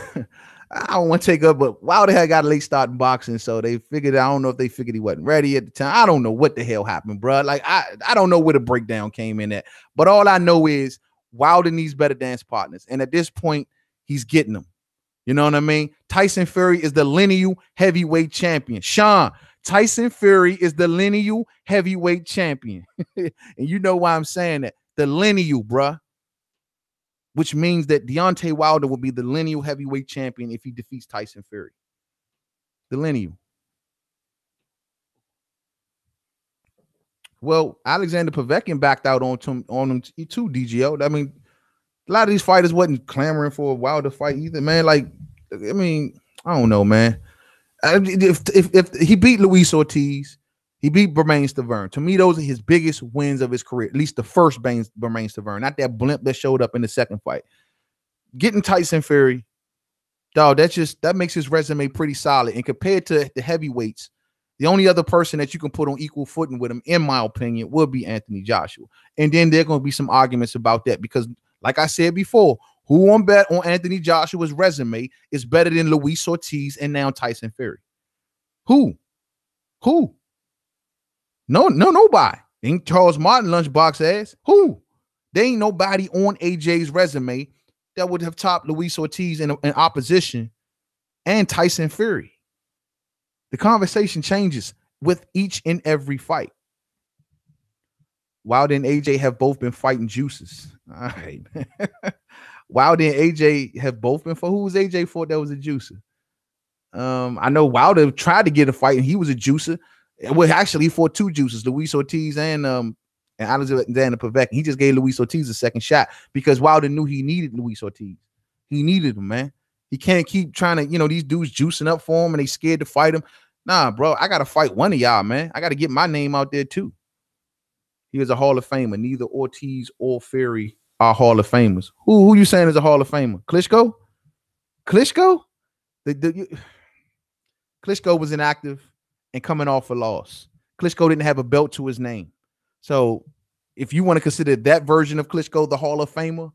I don't want to take up, but Wilder had got a late start in boxing, so they figured. I don't know if they figured he wasn't ready at the time. I don't know what the hell happened, bro. Like I don't know where the breakdown came in at. But all I know is Wilder needs better dance partners, and at this point, he's getting them. You know what I mean? Tyson Fury is the lineal heavyweight champion. Sean, Tyson Fury is the lineal heavyweight champion. And you know why I'm saying that. The lineal, bruh. Which means that Deontay Wilder will be the lineal heavyweight champion if he defeats Tyson Fury. The lineal. Well, Alexander Povetkin backed out on him too, DGO. I mean, a lot of these fighters wasn't clamoring for a Wilder fight either, man. Like, I mean, I don't know, man. If he beat Luis Ortiz, he beat Bermain Stavern. To me, those are his biggest wins of his career. At least the first Bermain Stavern, not that blimp that showed up in the second fight. Getting Tyson Fury, dog, that makes his resume pretty solid. And compared to the heavyweights, the only other person that you can put on equal footing with him, in my opinion, would be Anthony Joshua. And then there are going to be some arguments about that because, like I said before, who won bet on Anthony Joshua's resume is better than Luis Ortiz and now Tyson Fury? Who? No, nobody. Ain't Charles Martin lunchbox ass. Who? There ain't nobody on AJ's resume that would have topped Luis Ortiz in opposition and Tyson Fury. The conversation changes with each and every fight. Wilder and AJ have both been fighting juices. All right. Wilder and AJ have both been for. Who was AJ for that was a juicer? I know Wilder tried to get a fight and he was a juicer. Well, actually, he fought two juices, Luis Ortiz and Alexander Povetkin. He just gave Luis Ortiz a second shot because Wilder knew he needed Luis Ortiz. He needed him, man. He can't keep trying to, these dudes juicing up for him and they scared to fight him. Nah, bro, I got to fight one of y'all, man. I got to get my name out there too. He was a Hall of Famer. Neither Ortiz or Fury are Hall of Famers. Who you saying is a Hall of Famer? Klitschko? Klitschko was inactive and coming off a loss. Klitschko didn't have a belt to his name. So if you want to consider that version of Klitschko the Hall of Famer,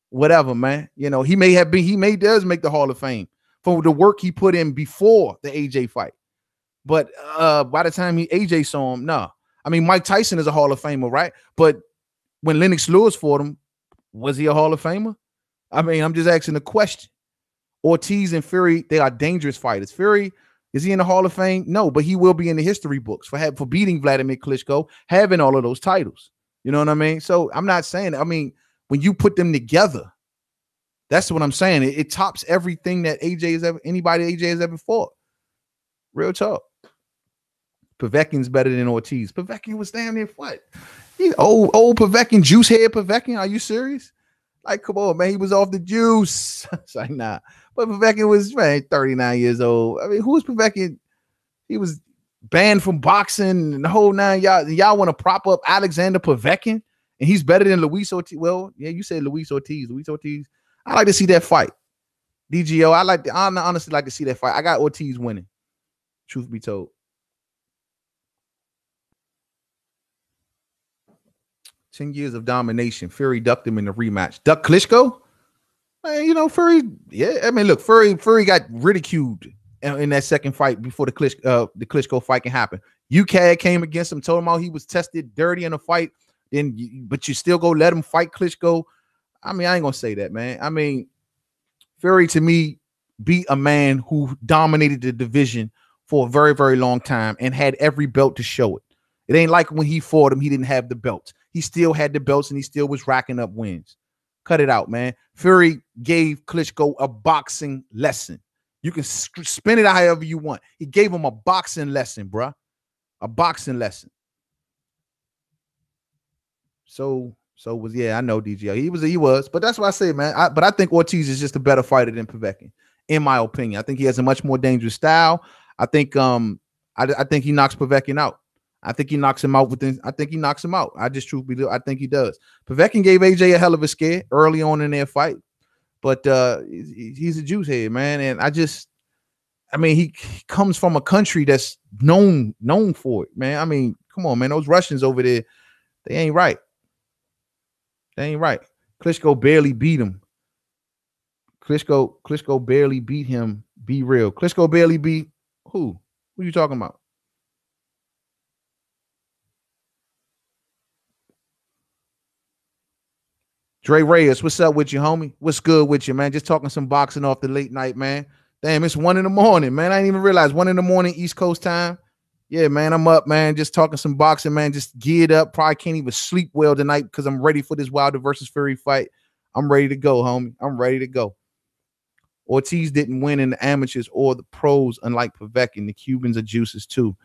whatever, man. He does make the Hall of Fame for the work he put in before the AJ fight. But by the time AJ saw him, no. I mean, Mike Tyson is a Hall of Famer, right? But when Lennox Lewis fought him, was he a Hall of Famer? I mean, I'm just asking the question. Ortiz and Fury, they are dangerous fighters. Fury, is he in the Hall of Fame? No, but he will be in the history books for beating Vladimir Klitschko, having all of those titles. You know what I mean? So I'm not saying, when you put them together, that's what I'm saying. It tops everything that anybody AJ has ever fought. Real talk. Povetkin's better than Ortiz. Povetkin was damn near what? He's old Povetkin, juice head Povetkin. Are you serious? Like, come on, man. He was off the juice. It's like, nah. But Povetkin was 39 years old. I mean, who was Povetkin? He was banned from boxing and the whole nine. Y'all want to prop up Alexander Povetkin? And he's better than Luis Ortiz. Well, yeah, you said Luis Ortiz. I like to see that fight. DGO, I honestly like to see that fight. I got Ortiz winning. Truth be told. 10 years of domination. Fury ducked him in the rematch. Duck Klitschko? Man, Fury, yeah. I mean, look, Fury got ridiculed in that second fight before the Klitschko fight can happen. UK came against him, told him he was tested dirty in a fight, but you still go let him fight Klitschko. I mean, I ain't gonna say that, man. I mean, Fury to me beat a man who dominated the division for a very, very long time and had every belt to show it. It ain't like when he fought him, he didn't have the belts. He still had the belts and he still was racking up wins. Cut it out, man. Fury gave Klitschko a boxing lesson. You can spin it however you want. He gave him a boxing lesson, bruh. A boxing lesson. So I know DJ. He was, but that's what I say, man. But I think Ortiz is just a better fighter than Povetkin, in my opinion. I think he has a much more dangerous style. I think he knocks Povetkin out. I think he knocks him out I just truthfully do. I think he does. Povetkin gave AJ a hell of a scare early on in their fight, but he's a juice head, man. And I mean, he comes from a country that's known for it, man. I mean, come on, man. Those Russians over there, they ain't right. They ain't right. Klitschko barely beat him. Klitschko barely beat him. Be real. Klitschko barely beat who? Who you talking about? Dre Reyes, what's up with you, homie? What's good with you, man? Just talking some boxing off the late night, man. Damn, it's 1 a.m, man. I didn't even realize 1 a.m, East Coast time. Yeah, man, I'm up, man. Just talking some boxing, man. Just geared up. Probably can't even sleep well tonight because I'm ready for this Wilder versus Fury fight. I'm ready to go, homie. I'm ready to go. Ortiz didn't win in the amateurs or the pros, unlike Povetkin. The Cubans are juices too.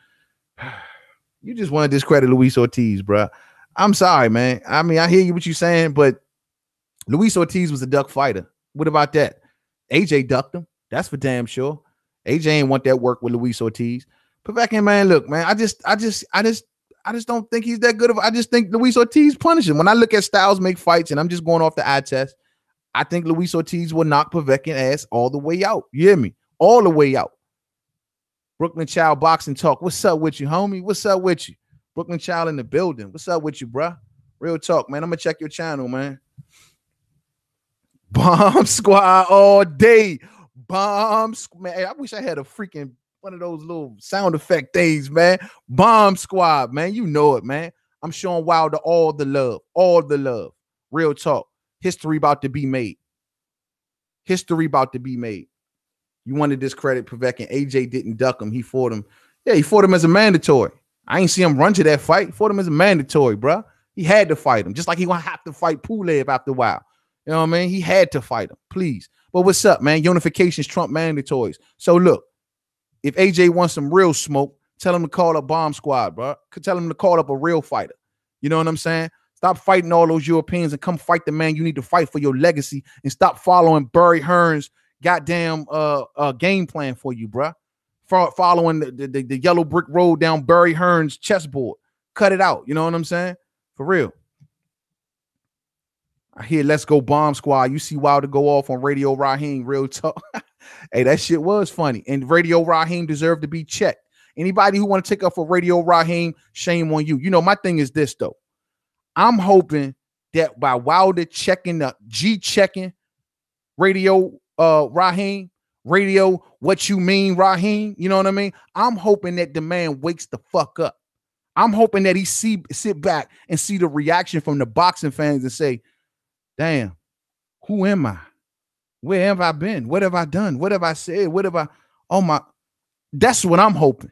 You just want to discredit Luis Ortiz, bro. I'm sorry, man. I mean, I hear you what you're saying, but Luis Ortiz was a duck fighter. What about that? AJ ducked him. That's for damn sure. AJ ain't want that work with Luis Ortiz. Povetkin, man, look, man, I just don't think he's that good of. I just think Luis Ortiz punished him. When I look at Styles make fights, and I'm just going off the eye test, I think Luis Ortiz will knock Povetkin ass all the way out. You hear me? All the way out. Brooklyn Child Boxing Talk. What's up with you, homie? What's up with you? Brooklyn Child in the building. What's up with you, bruh? Real talk, man. I'm gonna check your channel, man. Bomb Squad all day. Man. Hey, I wish I had a freaking one of those little sound effect things, man. Bomb Squad, man. You know it, man. I'm showing Wilder all the love. All the love. Real talk. History about to be made. History about to be made. You want to discredit Povetkin. AJ didn't duck him. He fought him. Yeah, he fought him as a mandatory. I ain't see him run to that fight. He fought him as a mandatory, bro. He had to fight him. Just like he gonna have to fight Pulev after a while. You know what I mean? He had to fight him, please. But what's up, man? Unifications trump mandatories. So look, if AJ wants some real smoke, tell him to call up Bomb Squad, bro. Tell him to call up a real fighter. You know what I'm saying? Stop fighting all those Europeans and come fight the man you need to fight for your legacy, and stop following Barry Hearn's goddamn game plan for you, bro. Following the yellow brick road down Barry Hearn's chessboard. Cut it out. You know what I'm saying? For real. I hear Let's Go Bomb Squad. You see Wilder go off on Radio Raheem. Real talk. Hey, that shit was funny. And Radio Raheem deserved to be checked. Anybody who want to take up for Radio Raheem, shame on you. You know, my thing is this, though. I'm hoping that by Wilder checking the G-checking Radio Raheem, Radio What You Mean Raheem, you know what I mean? I'm hoping that the man wakes the fuck up. I'm hoping that he sit back and see the reaction from the boxing fans and say, damn, who am I? Where have I been? What have I done? What have I said? What have I? Oh my, that's what I'm hoping.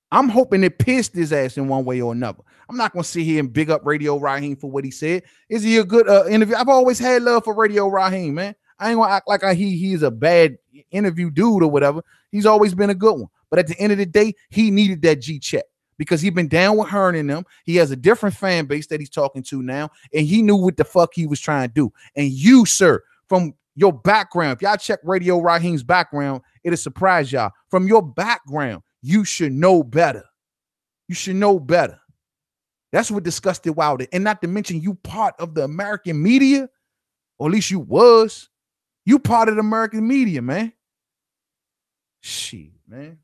I'm hoping it pissed his ass in one way or another. I'm not going to sit here and big up Radio Raheem for what he said. Is he a good interview? I've always had love for Radio Raheem, man. I ain't going to act like he's a bad interview dude or whatever. He's always been a good one. But at the end of the day, he needed that G check because he's been down with Hearn and them. He has a different fan base that he's talking to now, and he knew what the fuck he was trying to do. And you, sir, from your background, if y'all check Radio Raheem's background, it'll surprise y'all. From your background, you should know better. You should know better. That's what disgusted Wilder. And not to mention, you part of the American media, or at least you was. You part of the American media, man. Shit, man.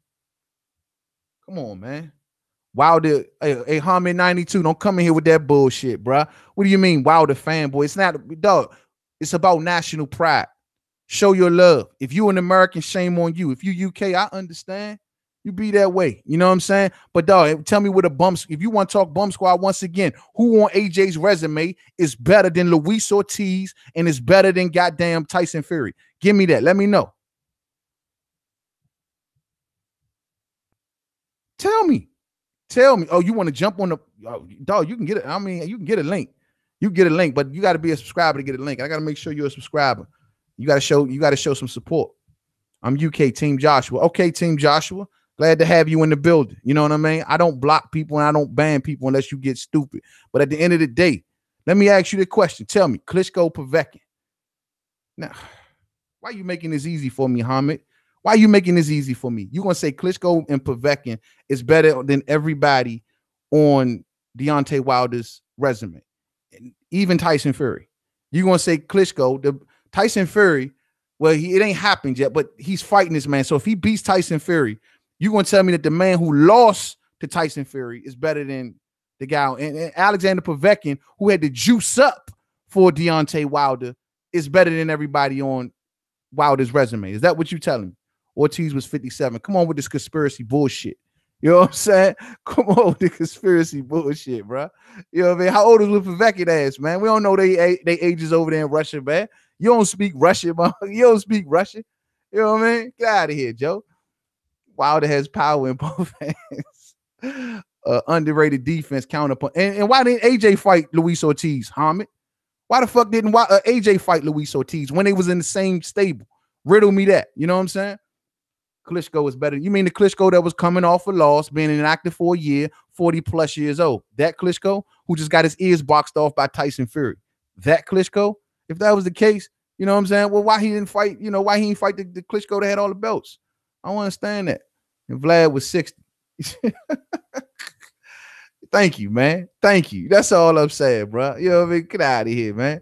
Come on, man. Wilder, hey, Hamid 92, don't come in here with that bullshit, bro. What do you mean, Wilder fanboy? It's not, dog. It's about national pride. Show your love. If you an American, shame on you. If you UK, I understand. You be that way. You know what I'm saying? But dog, tell me what a bump. If you want to talk bump squad once again, who on AJ's resume is better than Luis Ortiz and is better than goddamn Tyson Fury? Give me that. Let me know. Tell me. Tell me. Oh, you want to jump on the dog? You can get it. I mean, you can get a link. You get a link, but you got to be a subscriber to get a link. I got to make sure you're a subscriber. You got to show some support. I'm UK Team Joshua. Okay, Team Joshua. Glad to have you in the building. You know what I mean? I don't block people and I don't ban people unless you get stupid. But at the end of the day, let me ask you the question. Tell me, Klitschko, Povetkin. Now, why are you making this easy for me, Hamid? Why are you making this easy for me? You're going to say Klitschko and Povetkin is better than everybody on Deontay Wilder's resume, even Tyson Fury. You're going to say Klitschko, Tyson Fury Well, it ain't happened yet, but he's fighting this man. So if he beats Tyson Fury, you gonna tell me that the man who lost to Tyson Fury is better than the guy and Alexander Povetkin, who had to juice up for Deontay Wilder, is better than everybody on Wilder's resume. Is that what you telling me? Ortiz was 57. Come on with this conspiracy bullshit. You know what I'm saying? Come on with the conspiracy bullshit, bro. You know what I mean? How old is Povetkin ass, man? We don't know they ages over there in Russia, man. You don't speak Russian, man. You don't speak Russian. You know what I mean? Get out of here, Joe. Wilder has power in both hands. Underrated defense counterpoint. And why didn't AJ fight Luis Ortiz, Hamid? Why the fuck didn't AJ fight Luis Ortiz when they was in the same stable? Riddle me that. You know what I'm saying? Klitschko is better. You mean the Klitschko that was coming off a loss, being inactive for a year, 40 plus years old? That Klitschko who just got his ears boxed off by Tyson Fury? That Klitschko? If that was the case, you know what I'm saying? Well, why he didn't fight? You know, why he didn't fight the Klitschko that had all the belts? I don't understand that. And Vlad was 60. Thank you, man. Thank you. That's all I'm saying, bro. You know what I mean? Get out of here, man.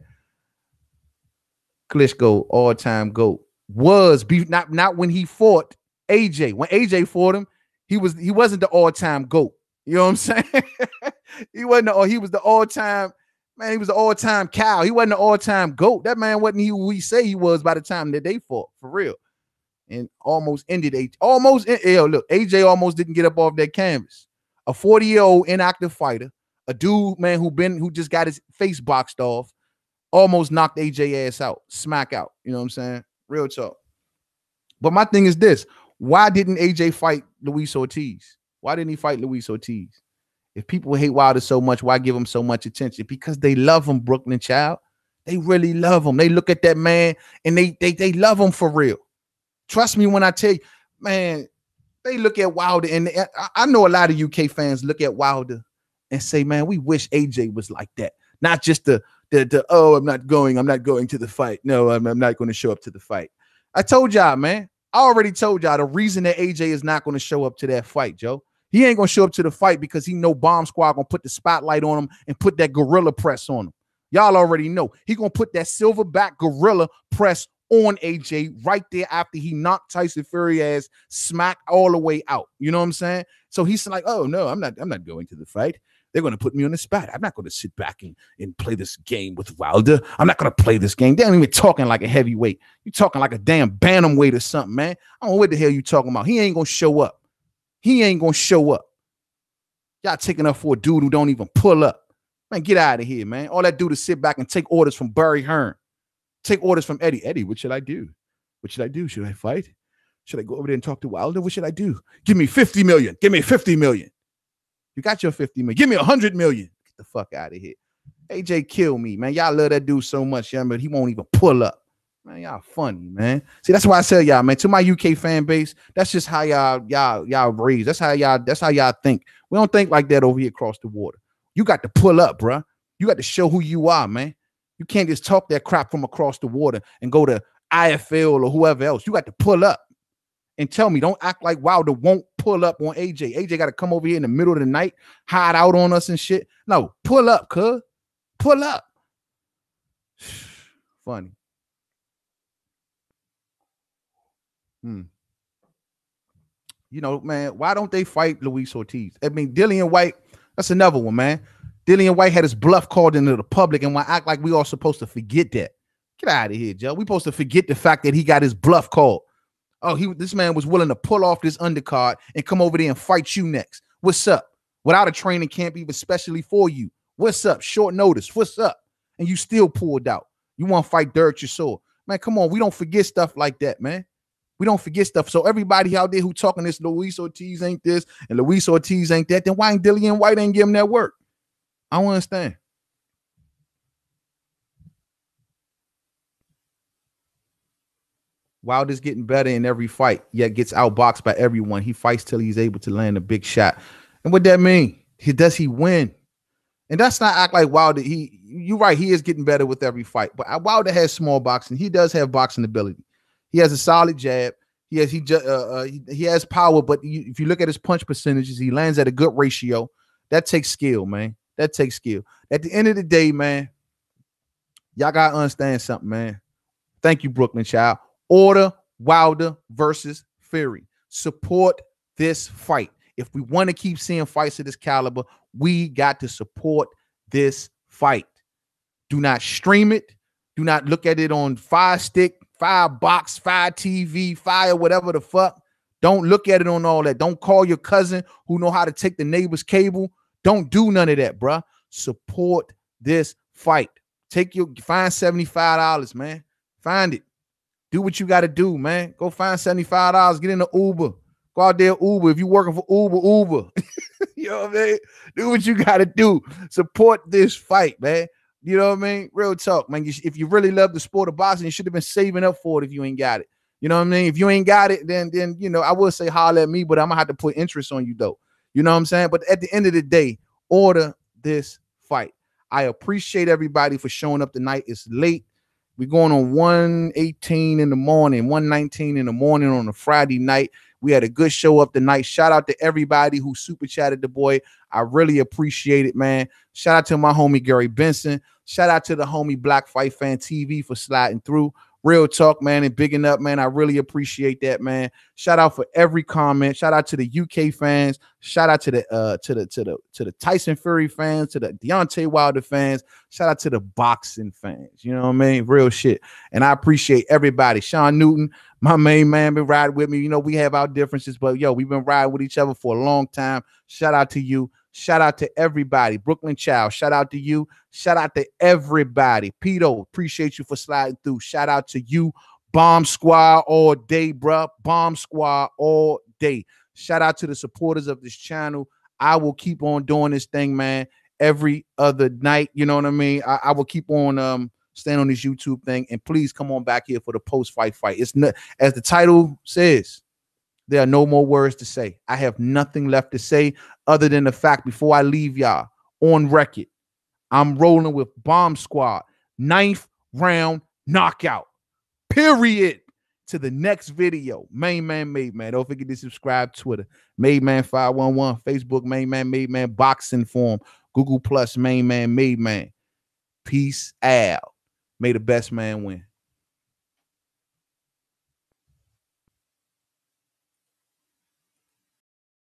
Klitschko, all-time GOAT. Was not when he fought AJ. When AJ fought him, he wasn't the all-time GOAT. You know what I'm saying? He was the all-time, man, he was the all-time cow. He wasn't the all-time GOAT. That man wasn't who we say he was by the time that they fought, for real. And almost ended AJ. Look, AJ almost didn't get up off that canvas. A 40-year-old inactive fighter, a dude, man, who just got his face boxed off, almost knocked AJ ass out, smack out. You know what I'm saying? Real talk. But my thing is this: why didn't AJ fight Luis Ortiz? Why didn't he fight Luis Ortiz? If people hate Wilder so much, why give him so much attention? Because they love him, Brooklyn child. They really love him. They look at that man and they love him for real. Trust me when I tell you, man. They look at Wilder, and I know a lot of UK fans look at Wilder and say, man, we wish AJ was like that. Not just the oh, I'm not going to the fight. No, I'm not going to show up to the fight. I told y'all, man. I already told y'all the reason that AJ is not going to show up to that fight, Joe. He ain't going to show up to the fight because he know Bomb Squad going to put the spotlight on him and put that gorilla press on him. Y'all already know. He going to put that silverback gorilla press on AJ right there after he knocked Tyson Fury ass smack all the way out. You know what I'm saying? So he's like, oh no, I'm not going to the fight. They're going to put me on the spot. I'm not going to sit back and play this game with Wilder. I'm not going to play this game. They ain't even talking like a heavyweight. You talking like a damn bantamweight or something, man. I don't know what the hell you talking about. He ain't going to show up. He ain't going to show up. Y'all taking up for a dude who don't even pull up. Man, get out of here, man. All that dude is sit back and take orders from Barry Hearn. Take orders from Eddie. Eddie, what should I do? What should I do? Should I fight? Should I go over there and talk to Wilder? What should I do? Give me 50 million. Give me 50 million. You got your 50 million. Give me 100 million. Get the fuck out of here. AJ kill me, man. Y'all love that dude so much, yeah, but he won't even pull up. Man, y'all funny, man. See, that's why I tell y'all, man, to my UK fan base, that's just how y'all raised. That's how y'all think. We don't think like that over here across the water. You got to pull up, bro. You got to show who you are, man. You can't just talk that crap from across the water and go to IFL or whoever else. You got to pull up and tell me. Don't act like Wilder won't pull up on AJ. AJ got to come over here in the middle of the night, hide out on us and shit. No, pull up, cuz. Pull up. Funny. You know, man, why don't they fight Luis Ortiz? I mean, Dillian White, that's another one, man. Dillian White had his bluff called into the public, and why act like we all supposed to forget that? Get out of here, Joe. We supposed to forget the fact that he got his bluff called. Oh, this man was willing to pull off this undercard and come over there and fight you next. What's up? Without a training camp, even especially for you. What's up? Short notice. What's up? And you still pulled out. You want to fight Derek Chisora. Man, come on. We don't forget stuff like that, man. We don't forget stuff. So everybody out there who talking this Luis Ortiz ain't this and Luis Ortiz ain't that, then why ain't Dillian White ain't give him that work? I don't understand. Wilder's getting better in every fight, yet gets outboxed by everyone. He fights till he's able to land a big shot. And what that mean? Does he win? And that's not act like Wilder. You're right. He is getting better with every fight. But Wilder has small boxing. He does have boxing ability. He has a solid jab. He has power. But if you look at his punch percentages, he lands at a good ratio. That takes skill, man. That takes skill. At the end of the day, man, y'all gotta understand something, man. Thank you, Brooklyn child. Order Wilder versus Fury. Support this fight. If we want to keep seeing fights of this caliber, we got to support this fight. Do not stream it. Do not look at it on Fire Stick, Fire Box, Fire TV, Fire, whatever the fuck. Don't look at it on all that. Don't call your cousin who know how to take the neighbor's cable. Don't do none of that, bruh. Support this fight. Find $75, man. Find it. Do what you got to do, man. Go find $75. Get in the Uber. Go out there, Uber. If you're working for Uber. You know what I mean? Do what you got to do. Support this fight, man. You know what I mean? Real talk, man. If you really love the sport of boxing, you should have been saving up for it if you ain't got it. You know what I mean? If you ain't got it, then you know, I would say holler at me, but I'm going to have to put interest on you, though. You know what I'm saying? But at the end of the day, order this fight. I appreciate everybody for showing up tonight. It's late. We're going on 1:18 in the morning, 1:19 in the morning on a Friday night. We had a good show up tonight. Shout out to everybody who super chatted the boy. I really appreciate it, man. Shout out to my homie Gary Benson. Shout out to the homie Black Fight Fan TV for sliding through. Real talk, man, and bigging up, man. I really appreciate that, man. Shout out for every comment. Shout out to the UK fans. Shout out to the Tyson Fury fans, to the Deontay Wilder fans. Shout out to the boxing fans. You know what I mean? Real shit. And I appreciate everybody. Sean Newton, my main man, been riding with me. You know, we have our differences, but yo, we've been riding with each other for a long time. Shout out to you. Shout out to everybody. Brooklyn Child, shout out to you. Shout out to everybody. Pito, appreciate you for sliding through. Shout out to you. Bomb Squad all day, bruh. Bomb Squad all day. Shout out to the supporters of this channel. I will keep on doing this thing, man, every other night. You know what I mean? I will keep on staying on this YouTube thing. And please come on back here for the post-fight fight. It's not, as the title says, there are no more words to say. I have nothing left to say other than the fact, before I leave y'all on record, I'm rolling with Bomb Squad. 9th round knockout. Period. To the next video. Main Man Made Man. Don't forget to subscribe. Twitter, Made Man 511. Facebook, Main Man Made Man. Boxing Forum. Google Plus, Main Man Made Man. Peace out. May the best man win.